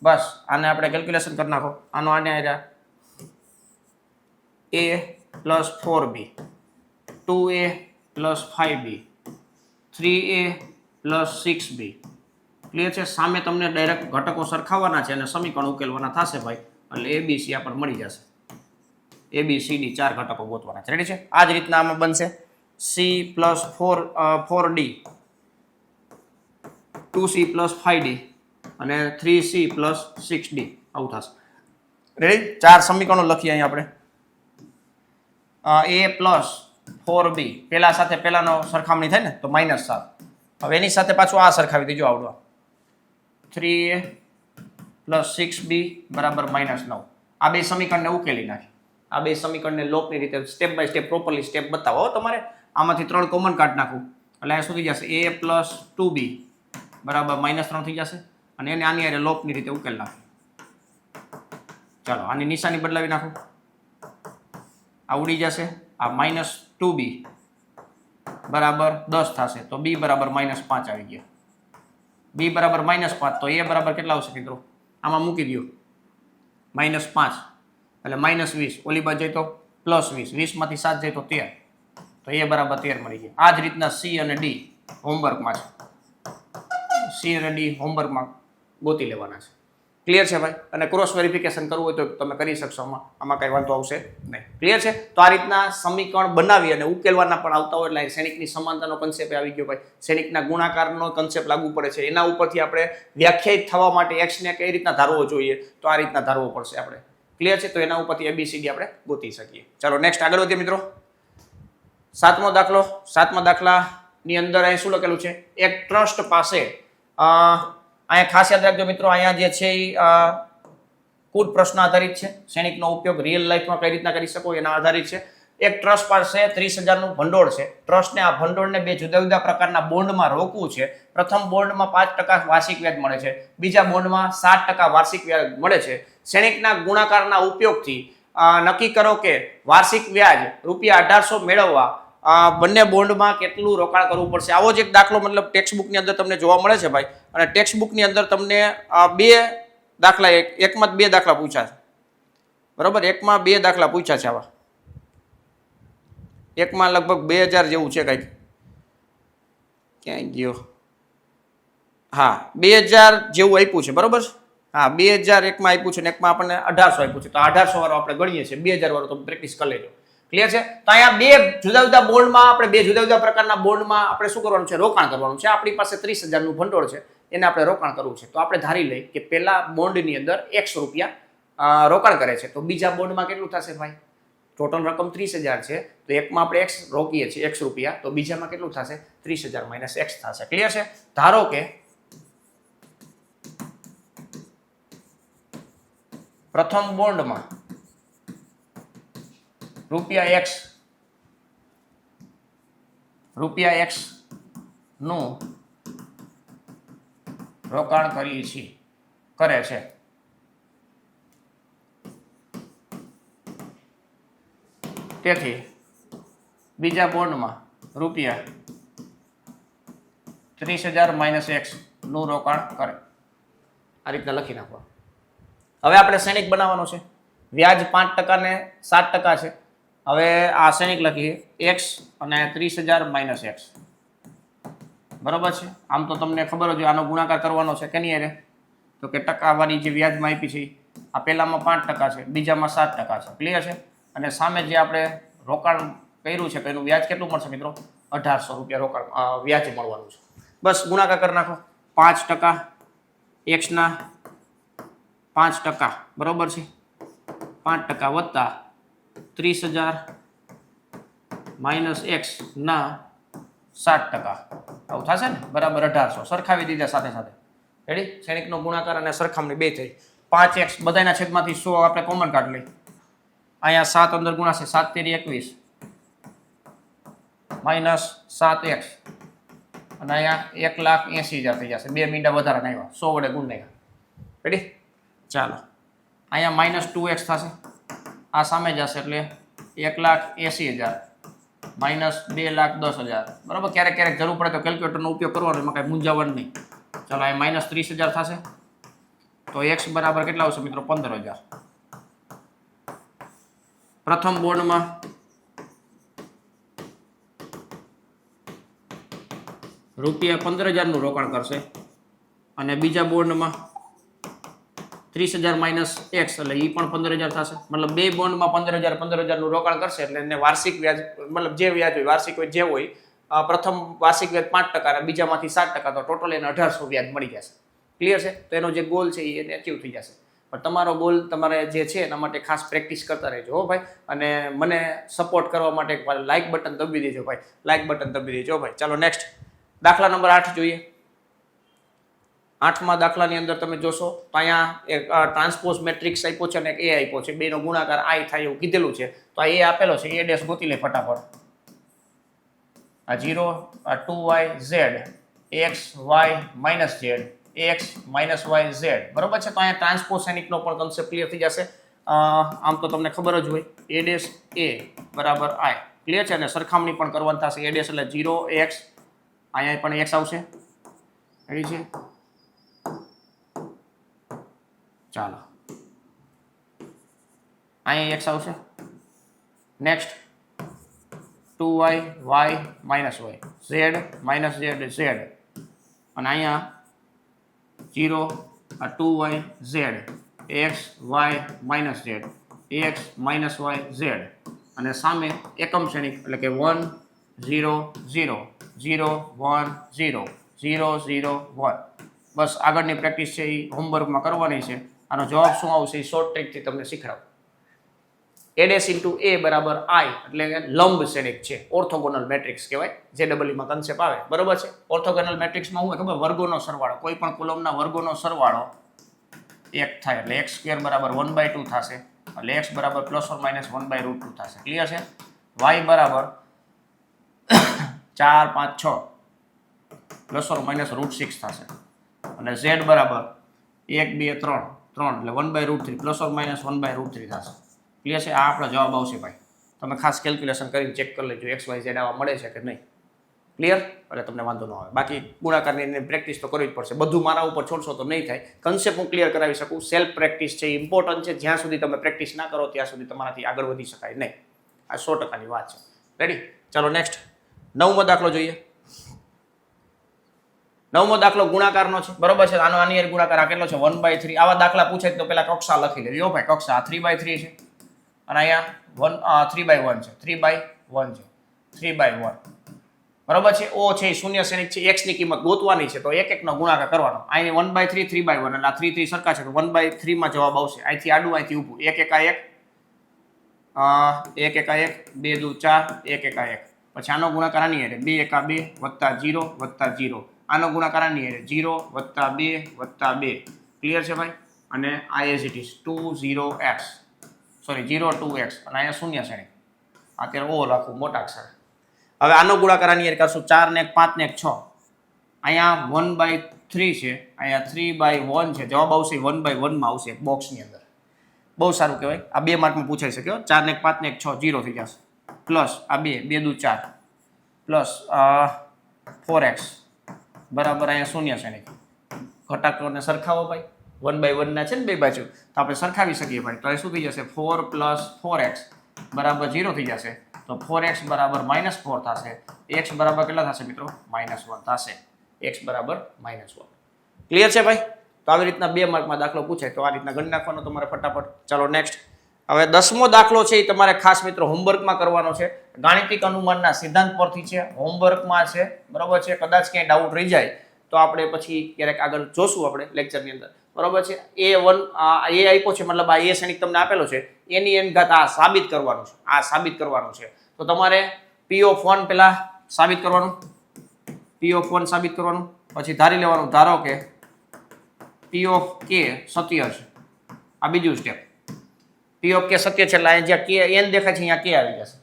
બસ આને આપણે કેલ્ક્યુલેશન કરી નાખો. આનો આને આવ્યા a + 4b 2a + 5b 3a + 6b. Clear છે? સામે તમને ડાયરેક્ટ ઘટકો સરખાવવાના છે અને સમીકરણ ઉકેલવાના થશે ભાઈ, એટલે abc આપણને મળી જશે. abcd 4 ઘટકો ગોતવાના છે. રેડી છે? આ જ રીતના આમાં બનશે c + 4d 2c + 5d અને 3c + 6d. આવું થશે. રેડી? 4 સમીકરણો લખીએ અહીં આપણે. a + 4b પેલા સાથે પેલાનો સરખામણી થાય ને તો -7. હવે એની સાથે પાછું આ સરખાવી દેજો આવડો 3a + 6b = -9. આ બે સમીકરણને ઉકેલી નાખી. આ બે સમીકરણને લોકની રીતે step by step properly step બતાવો તમારે. આમાંથી 3 કોમન કાઢ નાખું એટલે આ શું થઈ જશે, a + 2b = -3 થઈ જશે, અને એને આની હારે લોકની રીતે ઉકેલ નાખો. ચાલો આની નિશાની બદલાવી નાખો, આ ઉડી જશે. આ -2b = 10 થશે, તો b = -5 આવી ગયા. b = -5 તો a બરાબર કેટલા આવશે મિત્રો? આમાં મૂકી દો -5 એટલે -20. ઓલી બાજુ જાય તો +20, 20 માંથી 7 જાય તો 13, તો a બરાબર 13 મળી ગયા. આ જ રીતના c અને d હોમવર્કમાં છે. c અને d હોમવર્કમાં ગોતી લેવાના છે. ક્લિયર છે ભાઈ? અને ક્રોસ વેરિફિકેશન કરવું હોય તો તમે કરી શકશો. આમાં કઈ વાંધો આવશે નહીં. ક્લિયર છે? તો આ રીતના સમીકરણ બનાવી અને ઉકેલવાના પણ આવતા હોય એટલે શ્રેણિકની સમાનતાનો કન્સેપ્ટ આવી ગયો ભાઈ. શ્રેણિકના ગુણાકારનો કન્સેપ્ટ લાગુ પડે છે. એના ઉપરથી આપણે વ્યાખ્યાયિત થવા માટે x ને કઈ રીતના ધારવો જોઈએ તો આ રીતના ધારવો પડશે આપણે. ક્લિયર છે? તો એના ઉપરથી ABCD આપણે ગોતી શકીએ. ચાલો નેક્સ્ટ આગળ વધીએ મિત્રો. 7મો દાખલો. 7મા દાખલાની અંદર અહીં શું લખેલું છે? એક ટ્રસ્ટ પાસે અહીંયા ખાસ યાદ રાખજો મિત્રો, અહીંયા જે છે એ કુલ પ્રશ્ન આધારિત છે. શ્રેણિકનો ઉપયોગ રિયલ લાઈફમાં કઈ રીતના કરી શકો એના આધારિત છે. એક ટ્રસ્ટ પાસે 30,000નું ભંડોળ છે. ટ્રસ્ટને આ ભંડોળને બે જુદા જુદા પ્રકારના બોન્ડમાં રોકવું છે. પ્રથમ બોન્ડમાં 5% વાર્ષિક વ્યાજ મળે છે, બીજા બોન્ડમાં 7% વાર્ષિક વ્યાજ મળે છે. શ્રેણિકના ગુણાકારના ઉપયોગથી નક્કી કરો કે વાર્ષિક વ્યાજ ₹1800 મેળવવા બંને બોન્ડમાં કેટલું રોકાણ કરવું પડશે. આવો જ એક દાખલો મતલબ ટેક્સ્ટ બુકની અંદર તમને જોવા મળે છે ભાઈ. અને ટેક્સ્ટ બુકની અંદર તમને બે દાખલા, એકમાં 2 દાખલા પૂછ્યા છે. બરોબર? એકમાં 2 દાખલા પૂછ્યા છે આવા. એકમાં લગભગ 2000 જેવું છે કંઈક. ક્યાંય ગયો? હા 2000 જેવું આપ્યું છે. બરોબર? હા 2000 એકમાં આપ્યું છે ને એકમાં આપણને 1800 આપ્યું છે. તો 1800 વાળો આપણે ગણીએ છીએ, 2000 વાળો તો પ્રેક્ટિસ કરી લેજો. ક્લિયર છે? તો અહીંયા બે જુદા જુદા બોન્ડમાં આપણે બે જુદા જુદા પ્રકારના બોન્ડમાં આપણે શું કરવાનું છે? રોકાણ કરવાનું છે. આપણી પાસે 30,000નું ભંડોળ છે, એને આપણે રોકાણ કરવું છે. તો આપણે ધારી લઈએ કે પહેલા બોન્ડની અંદર X રૂપિયા રોકાણ કરે છે, તો બીજા બોન્ડમાં કેટલું થશે ભાઈ? ટોટલ રકમ 30,000 છે, તો એકમાં આપણે X રોકીએ છીએ X રૂપિયા, તો બીજામાં કેટલું થશે? 30,000 - X થશે. ક્લિયર છે? ધારો કે પ્રથમ બોન્ડમાં રૂપિયા X નું રોકાણ કરે છે. તેથી બીજા બોન્ડમાં રૂપિયા 30,000 - X નું રોકાણ કરે. આ રીતના લખી નાખવા. હવે આપણે શ્રેણિક બનાવવાનો છે. વ્યાજ 5% ને 7% છે. હવે આ શ્રેણિક લખીએ x અને 30,000 - x. બરોબર છે? આમ તો તમને ખબર જ આનો ગુણાકાર કરવાનો છે કેની હારે? તો કે ટકાવારી જે વ્યાજમાં આપી છે આ પહેલામાં 5% છે, બીજામાં 7% છે. ક્લિયર છે? અને સામે જે આપણે રોકાણ કર્યું છે એનું વ્યાજ કેટલું મળશે મિત્રો? 1800 રૂપિયા રોકાણ વ્યાજ મળવાનું છે. બસ ગુણાકાર કરી નાખો. 5% x ના 5% બરોબર છે, 5% વત્તા 30,000 માઇનસ x ના 60%, આવું થશે ને, બરાબર 1800. સરખાવી દીધા સાથે સાથે. રેડી? શ્રેણિકનો ગુણાકાર અને સરખામણી બે થઈ. 5x બધાના છેદમાંથી 100 આપણે કોમન કાઢ લઈ. અહીંયા 7 અંદર ગુણાશે, 7 તેરી 21 માઇનસ 7x અને અહીંયા 1,80,000 થઈ જશે. 2 મીંડા વધારે આવ્યા, 100 વડે ગુણ નાખ્યા. રેડી? ચાલો અહીંયા માઇનસ 2x થશે, આ સામે જશે એટલે 1,80,000 માઇનસ 2,10,000. બરાબર? ક્યારેક ક્યારેક જરૂર પડે તો કેલ્ક્યુલેટરનો ઉપયોગ કરવાનો, એમાં કાંઈ મૂંઝાવણ નહીં. ચાલો અહીંયા માઇનસ 30,000 થશે તો x બરાબર કેટલા આવશે મિત્રો? 15,000. પ્રથમ બોર્ડમાં રૂપિયા 15,000 નું રોકાણ કરશે અને બીજા બોન્ડમાં 30,000 માઇનસ x એટલે એ પણ 15,000 થશે. મતલબ બે બોન્ડમાં 15,000 નું રોકાણ કરશે એટલે એને વાર્ષિક વ્યાજ, મતલબ જે વ્યાજ હોય વાર્ષિક હોય જે હોય, પ્રથમ વાર્ષિક વ્યાજ 5% અને બીજામાંથી 7%, તો ટોટલ એને 1800 વ્યાજ મળી જશે. ક્લિયર છે? તો એનો જે ગોલ છે એને અચીવ થઈ જશે. પણ તમારો ગોલ તમારે જે છે એના માટે ખાસ પ્રેક્ટિસ કરતા રહેજો હો ભાઈ. અને મને સપોર્ટ કરવા માટે લાઇક બટન દબી દેજો ભાઈ, લાઇક બટન દબી દેજો ભાઈ. ચાલો નેક્સ્ટ દાખલા નંબર 8 જોઈએ. 8મા દાખલાની અંદર તમે જોશો તો અહીંયા એક ટ્રાન્સપોઝ મેટ્રિક્સ આપ્યો છે અને એક એ આપ્યો છે. બેનો ગુણાકાર i થાય એવું કીધેલું છે. તો આ એ આપેલો છે, એ ડેશ ગોતી લે ફટાફટ. આ 0, આ 2y z x y minus z x minus y z. બરોબર છે? તો અહીંયા ટ્રાન્સપોઝ શ્રેણિકનો પણ કન્સેપ્ટ ક્લિયર થઈ જશે. આમ તો તમને ખબર જ હોય, a ડેશ a બરાબર i. ક્લિયર છે? અને સરખામણી પણ કરવાની થશે. a ડેશ એટલે 0x, અહીંયા પણ x આવશે. રેડી છે? ચાલો અહીંયા x આવશે. Next 2y y minus y z minus z z અને અહીંયા 0, આ 2y z x y minus z x minus y z અને સામે એકમ શ્રેણિક એટલે કે 1 0 0 0 1 0 0 0 1. બસ આગળની પ્રેક્ટિસ છે એ હોમવર્કમાં કરવાની છે. આનો જવાબ શું આવશે એ શોર્ટ ટ્રીકથી તમને શીખડાવું. a ડેશ ઇન્ટુ a બરાબર i એટલે કે લંબ શ્રેણિક છે, ઓર્થોગોનલ મેટ્રિક્સ કહેવાય. જે ડબલઈમાં કન્સેપ્ટ આવે. બરોબર છે? ઓર્થોગોનલ મેટ્રિક્સમાં શું હોય ખબર? વર્ગોનો સરવાળો, કોઈ પણ કોલમના વર્ગોનો સરવાળો 1 થાય એટલે x² બરાબર 1/2 થશે. એટલે x બરાબર પ્લસ ઓર માઇનસ 1/√2 થશે. ક્લિયર છે? y બરાબર 4 5 6 પ્લસ ઓર માઇનસ √6 થશે. અને z બરાબર 1 2 3 3 એટલે 1/√3 પ્લસ ઓર માઇનસ 1/√3 થશે. ક્લિયર છે? આ આપણો જવાબ આવશે ભાઈ. તમે ખાસ કેલ્ક્યુલેશન કરીને ચેક કરી લેજો x y z આવા મળે છે કે નહીં. ક્લિયર? એટલે તમને વાંધો ન આવે. બાકી ગુણાકારની પ્રેક્ટિસ તો કરવી જ પડશે. બધું મારા ઉપર છોડશો તો નહીં થાય. કન્સેપ્ટ હું ક્લિયર કરાવી શકું. સેલ્ફ પ્રેક્ટિસ છે, ઇમ્પોર્ટન્ટ છે. જ્યાં સુધી તમે પ્રેક્ટિસ ના કરો ત્યાં સુધી તમારાથી આગળ વધી શકાય નહીં. આ 100%ની વાત છે. રેડી? ચાલો નેક્સ્ટ 9મો દાખલો જોઈએ. 9મો દાખલો ગુણાકારનો છે. બરોબર છે? આનો આની હારે ગુણાકાર આ કેટલો છે? 1/3. આવા દાખલા પૂછે તો પેલા કક્ષા લખી લેજો ભાઈ. કક્ષા 3/3 છે અને અહીંયા 3/1 છે, 3/1 છે, 3/1. બરોબર છે? o છે એ શૂન્ય શ્રેણિક છે. x ની કિંમત ગોતવાની છે તો એક એકનો ગુણાકાર કરવાનો. અહીં 1/3 3/1 એટલે આ 3 3 સરખા છે તો 1/3 માં જવાબ આવશે. અહીંથી આડું, અહીંથી ઊભું. 1 1 1 1 1 1 2 2 4 1 1 1. પછી આનો ગુણાકાર આની હારે 2 1 2 વત્તા 0 વત્તા 0. આનો ગુણાકાર આની હારે 0 વત્તા 2 વત્તા 2. ક્લિયર છે ભાઈ? અને આ as it is 20x, sorry 02x અને અહીંયા શૂન્ય શ્રેણિક. અત્યારે ઓ લખું મોટા અક્ષર. હવે આનો ગુણાકાર આની હારે કરશું 4 ને 1 5 ને 1 6. અહીંયા 1/3 છે, અહીંયા 3/1 છે. જવાબ આવશે 1/1 માં આવશે એક બોક્સની અંદર. બહુ સારું કહેવાય. આ 2 માર્કમાં પૂછાઈ શકે. 4 ને 1 5 ને 1 6 0 થઈ જશે. પ્લસ આ 2 2 2 4 પ્લસ 4x બરાબર અહીંયા શૂન્ય શ્રેણિક. ઘટાકોને સરખાવો ભાઈ. 1/1 ના છે ને બે બાજુ, તો આપણે સરખાવી શકીએ ભાઈ. તો એ શું થઈ જશે? 4 + 4x બરાબર 0 થઈ જશે. તો 4x બરાબર -4 થશે. x બરાબર કેટલા થશે મિત્રો? -1 થશે. x બરાબર -1. ક્લિયર છે ભાઈ? તો આવી રીતના 2 માર્કમાં દાખલો પૂછાય તો આ રીતના ગણી નાખવાનો તમારે ફટાફટ. ચાલો નેક્સ્ટ. હવે 10મો દાખલો છે એ તમારે ખાસ મિત્રો હોમવર્કમાં કરવાનો છે. ગાણિતિક અનુમાનના સિદ્ધાંત પરથી છે, હોમવર્કમાં છે. બરાબર છે? કદાચ ક્યાંય ડાઉટ રહી જાય તો આપણે પછી ક્યારેક આગળ જોશું આપણે લેક્ચરની અંદર. બરોબર છે. a1 એ આપ્યો છે, મતલબ આ a શ્રેણિક તમને આપેલો છે, એની n ઘાત આ સાબિત કરવાનું છે. આ સાબિત કરવાનું છે. તો તમારે p of 1 પેલા સાબિત કરવાનું, p of 1 સાબિત કરવાનું, પછી ધારી લેવાનું, ધારો કે p of k સત્ય છે. આ બીજું સ્ટેપ, p of k સત્ય છે એટલે અહીંયા જ્યાં k n દેખાય છે અહીંયા k આવી જશે.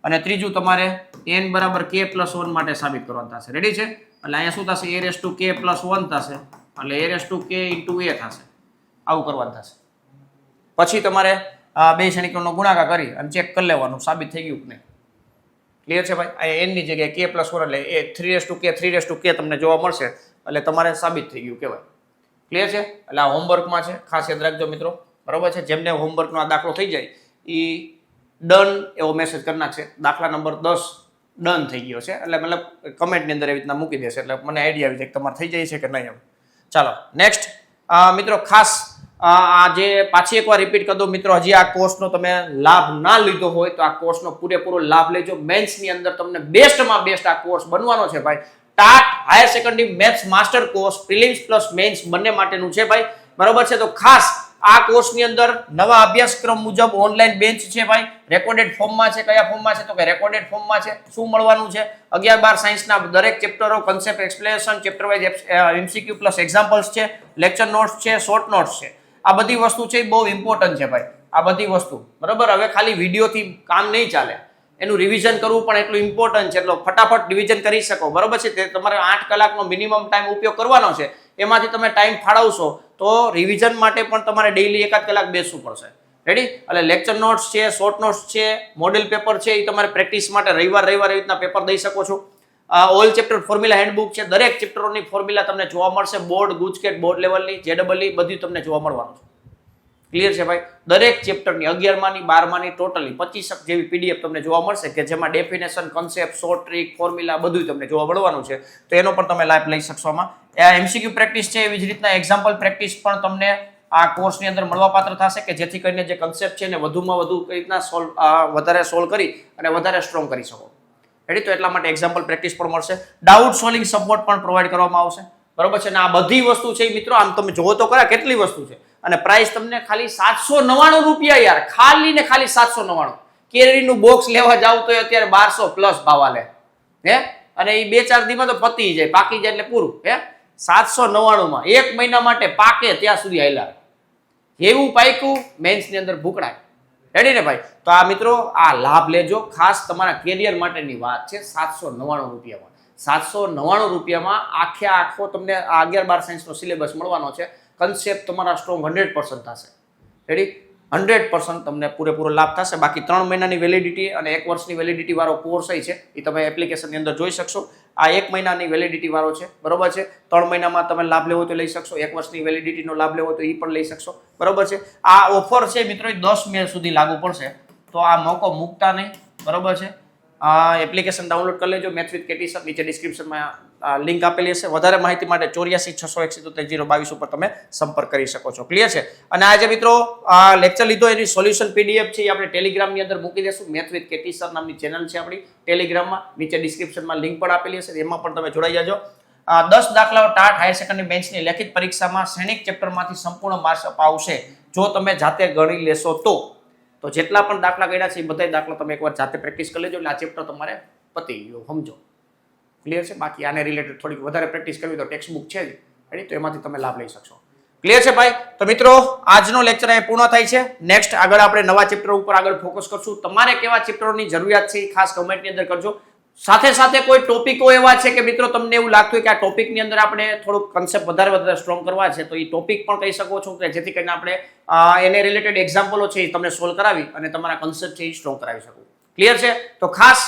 અને ત્રીજું તમારે n બરાબર k + 1 માટે સાબિત કરવાનું થશે. રેડી છે? એટલે અહીંયા શું થશે, a raised to k + 1 થશે, એટલે a raised to k * a થશે. આવું કરવાનું થશે. પછી તમારે બે શ્રેણિકોનો ગુણાકાર કરી અને ચેક કરી લેવાનું સાબિત થઈ ગયું કે નહીં. ક્લિયર છે ભાઈ? આ n ની જગ્યાએ k + 1 એટલે એ 3 to k તમને જોવા મળશે, એટલે તમારે સાબિત થઈ ગયું કહેવાય. ક્લિયર છે? એટલે આ હોમવર્કમાં છે, ખાસ યાદ રાખજો મિત્રો. બરોબર છે? જેમને હોમવર્કનો આ દાખલો થઈ જાય એ ડન એવો મેસેજ કરી નાખશે, દાખલા નંબર 10 ડન થઈ ગયો છે, એટલે મતલબ કમેન્ટની અંદર એવી રીતના મૂકી દેશે, એટલે મને આઈડિયા આવી જાય કે તમારે થઈ જાય છે કે નહીં. એમ ચાલો નેક્સ્ટ મિત્રો, ખાસ આજે પાછી એકવાર રિપીટ કરી દો મિત્રો, હજી આ કોર્સનો તમે લાભ ના લીધો હોય તો આ કોર્સનો પૂરેપૂરો લાભ લેજો. મેન્સની અંદર તમને બેસ્ટમાં બેસ્ટ આ કોર્સ બનવાનો છે ભાઈ. TAT higher secondary maths master course prelims plus men's બંને માટેનું છે ભાઈ. બરોબર છે? તો ખાસ આ કોર્સની અંદર નવા અભ્યાસક્રમ મુજબ ઓનલાઈન બેન્ચ છે ભાઈ, રેકોર્ડેડ ફોર્મમાં છે. કયા ફોર્મમાં છે? તો કે રેકોર્ડેડ ફોર્મમાં છે. શું મળવાનું છે? 11-12 સાયન્સના દરેક ચેપ્ટરો, concept explanation, chapter wise MCQ plus examples છે, લેક્ચર નોટ્સ છે, શોર્ટ નોટ્સ છે. આ બધી વસ્તુ છે એ બહુ ઇમ્પોર્ટન્ટ છે ભાઈ. આ બધી વસ્તુ બરોબર. હવે ખાલી વિડીયોથી કામ નહીં ચાલે, એનું રિવિઝન કરવું પણ એટલું ઇમ્પોર્ટન્ટ છે. એટલે ફટાફટ રિવિઝન કરી શકો. બરોબર છે? તે તમારે 8 કલાકનો મિનિમમ ટાઈમ ઉપયોગ કરવાનો છે. એમાંથી તમે ટાઈમ ફાળવશો તો રિવિઝન માટે પણ તમારે ડેઈલી 1 કલાક બેસવું પડશે. રેડી? એટલે લેક્ચર નોટ્સ છે, શોર્ટ નોટ્સ છે, મોડેલ પેપર છે, એ તમારે પ્રેક્ટિસ માટે રવિવાર એવી રીતના પેપર દઈ શકો છો. ઓલ ચેપ્ટર ફોર્મ્યુલા હેન્ડબુક છે, દરેક ચેપ્ટરોની ફોર્મ્યુલા તમને જોવા મળશે. બોર્ડ, ગુજકેટ, બોર્ડ લેવલની, JEE બધી તમને જોવા મળવાનું છે. ક્લિયર છે ભાઈ? દરેક ચેપ્ટરની 11માની 12માની ટોટલી 25 જેવી PDF તમને જોવા મળશે કે જેમાં definition, concept, short trick, formula બધું તમને જોવા મળવાનું છે. તો એનો પણ તમે લાભ લઈ શકશો. આમાં MCQ પ્રેક્ટિસ છે, એવી જ રીતના એક્ઝામ્પલ પ્રેક્ટિસ પણ તમને આ કોર્સની અંદર મળવાપાત્ર થશે કે જેથી કરીને જે કન્સેપ્ટ છે એને વધુમાં વધુ કઈ રીતના વધારે સોલ્વ કરી અને વધારે સ્ટ્રોંગ કરી શકો. રેડી? તો એટલા માટે એક્ઝામ્પલ પ્રેક્ટિસ પણ મળશે. ડાઉટ સોલ્વિંગ સપોર્ટ પણ પ્રોવાઈડ કરવામાં આવશે. બરોબર છે? અને આ બધી વસ્તુ છે મિત્રો, આમ તમે જોવો તો ખરા કેટલી વસ્તુ છે. અને પ્રાઇસ તમને ખાલી 799 રૂપિયા યાર, ખાલી ને ખાલી 799. કેરીનું બોક્સ લેવા જાવ તો અત્યારે 1200 પ્લસ ભાવ આલે હે, અને એ 2-4 દીમાં તો પતી જાય, પાકી જાય એટલે પૂરું હે. 799 માં 1 મહિના માટે પાકે ત્યાં સુધી હાલ્યા. એવું પાક્યું મેન્સની અંદર ભૂકડાય. રેડી ને ભાઈ? તો આ મિત્રો આ લાભ લેજો, ખાસ તમારા કેરિયર માટેની વાત છે. 799 રૂપિયામાં, 799 રૂપિયામાં આખો તમને 11-12 સાયન્સનો સિલેબસ મળવાનો છે. કન્સેપ્ટ તમારા સ્ટ્રોંગ 100% થશે. રેડી? 100% તમને પૂરેપૂરો લાભ થશે. બાકી 3 મહિનાની વેલિડિટી અને 1 વર્ષની વેલિડિટી વાળો કોર્સ છે એ તમે એપ્લિકેશનની અંદર જોઈ શકશો. આ 1 મહિનાની વેલિડિટી વાળો છે. બરોબર છે? 3 મહિનામાં તમે લાભ લેવો તો લઈ શકશો, 1 વર્ષની વેલિડિટીનો લાભ લેવો તો એ પણ લઈ શકશો. બરોબર છે? આ ઓફર છે મિત્રો 10 મે સુધી લાગુ પડશે, તો આ મોકો મૂકતા નહીં. બરોબર છે? એપ્લિકેશન ડાઉનલોડ કરી લેજો, મેથ્સ વિથ કેટી સર. નીચે ડિસ્ક્રિપ્શનમાં લિંક આપેલી હશે. વધારે માહિતી માટે 846177 ઉપર તમે સંપર્ક કરી શકો છો. ક્લિયર છે? અને આજે મિત્રો લેક્ચર લીધો એની સોલ્યુશન PDF છે એ આપણે ટેલિગ્રામની અંદર મૂકી દેશું. મેથ્સ વિથ કેટી સર નામની ચેનલ છે આપણી ટેલિગ્રામમાં. નીચે ડિસ્ક્રિપ્શનમાં લિંક પણ આપેલી હશે, એમાં પણ તમે જોડાઈ જજો. 10 દાખલાઓ ટાટ હાયર સેકન્ડરી બેન્ચની લેખિત પરીક્ષામાં શ્રેણિક ચેપ્ટરમાંથી સંપૂર્ણ માર્ક્સ અપાવશે જો તમે જાતે ગણી લેશો તો. તો જેટલા પણ દાખલા ગણ્યા છે એ બધા દાખલા તમે એકવાર જાતે પ્રેક્ટિસ કરી લેજો, એટલે આ ચેપ્ટર તમારે પતી ગયું. સમજો? ક્લિયર છે? બાકી આને રિલેટેડ થોડીક વધારે પ્રેક્ટિસ કરવી તો ટેક્સ્ટ બુક છે જ, રેડી? તો એમાંથી તમે લાભ લઈ શકશો. ક્લિયર છે ભાઈ? તો મિત્રો આજનો લેક્ચર અહીં પૂર્ણ થાય છે. નેક્સ્ટ આગળ આપણે નવા ચેપ્ટર ઉપર આગળ ફોકસ કરશું. તમારે કેવા ચેપ્ટરોની જરૂરિયાત છે એ ખાસ કમેન્ટની અંદર કરજો. સાથે સાથે કોઈ ટોપિકો એવા છે કે મિત્રો તમને એવું લાગતું હોય કે આ ટોપિકની અંદર આપણે થોડુંક કન્સેપ્ટ વધારે સ્ટ્રોંગ કરવા છે, તો એ ટોપિક પણ કહી શકો છો કે જેથી કરીને આપણે એને રિલેટેડ એક્ઝામ્પલો છે એ તમને સોલ્વ કરાવી અને તમારા કન્સેપ્ટ છે એ સ્ટ્રોંગ કરાવી શકો. ક્લિયર છે? તો ખાસ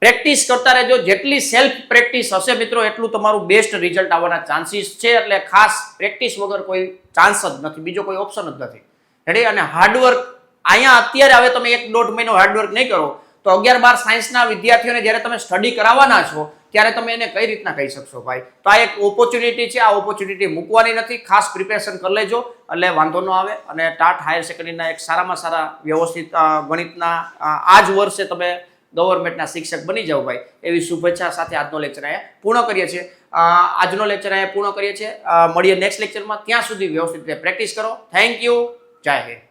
પ્રેક્ટિસ કરતા રહેજો. જેટલી સેલ્ફ પ્રેક્ટિસ હશે મિત્રો એટલું તમારું બેસ્ટ રિઝલ્ટ આવવાના ચાન્સીસ છે. એટલે ખાસ પ્રેક્ટિસ વગર કોઈ ચાન્સ જ નથી, બીજો કોઈ ઓપ્શન જ નથી. રેડી? અને હાર્ડવર્ક અહીંયા અત્યારે હવે તમે 1-1.5 મહિનો હાર્ડવર્ક નહીં કરો તો 11-12 સાયન્સના વિદ્યાર્થીઓને જ્યારે તમે સ્ટડી કરાવવાના છો ત્યારે તમે એને કઈ રીતના કહી શકશો ભાઈ? તો આ એક ઓપોર્ચ્યુનિટી છે, આ ઓપોર્ચ્યુનિટી મૂકવાની નથી. ખાસ પ્રિપેરેશન કરી લેજો એટલે વાંધો ન આવે. અને ટાટ હાયર સેકન્ડરીના એક સારામાં સારા વ્યવસ્થિત ગણિતના આ જ વર્ષે તમે ગવર્મેન્ટના શિક્ષક બની જાઓ ભાઈ, એવી શુભેચ્છા સાથે આજનો લેક્ચર અહીંયા પૂર્ણ કરીએ છીએ. આજનો લેક્ચર અહીંયા પૂર્ણ કરીએ છીએ. મળીએ નેક્સ્ટ લેક્ચરમાં. ત્યાં સુધી વ્યવસ્થિત રીતે પ્રેક્ટિસ કરો. Thank you. જય હિન્દ.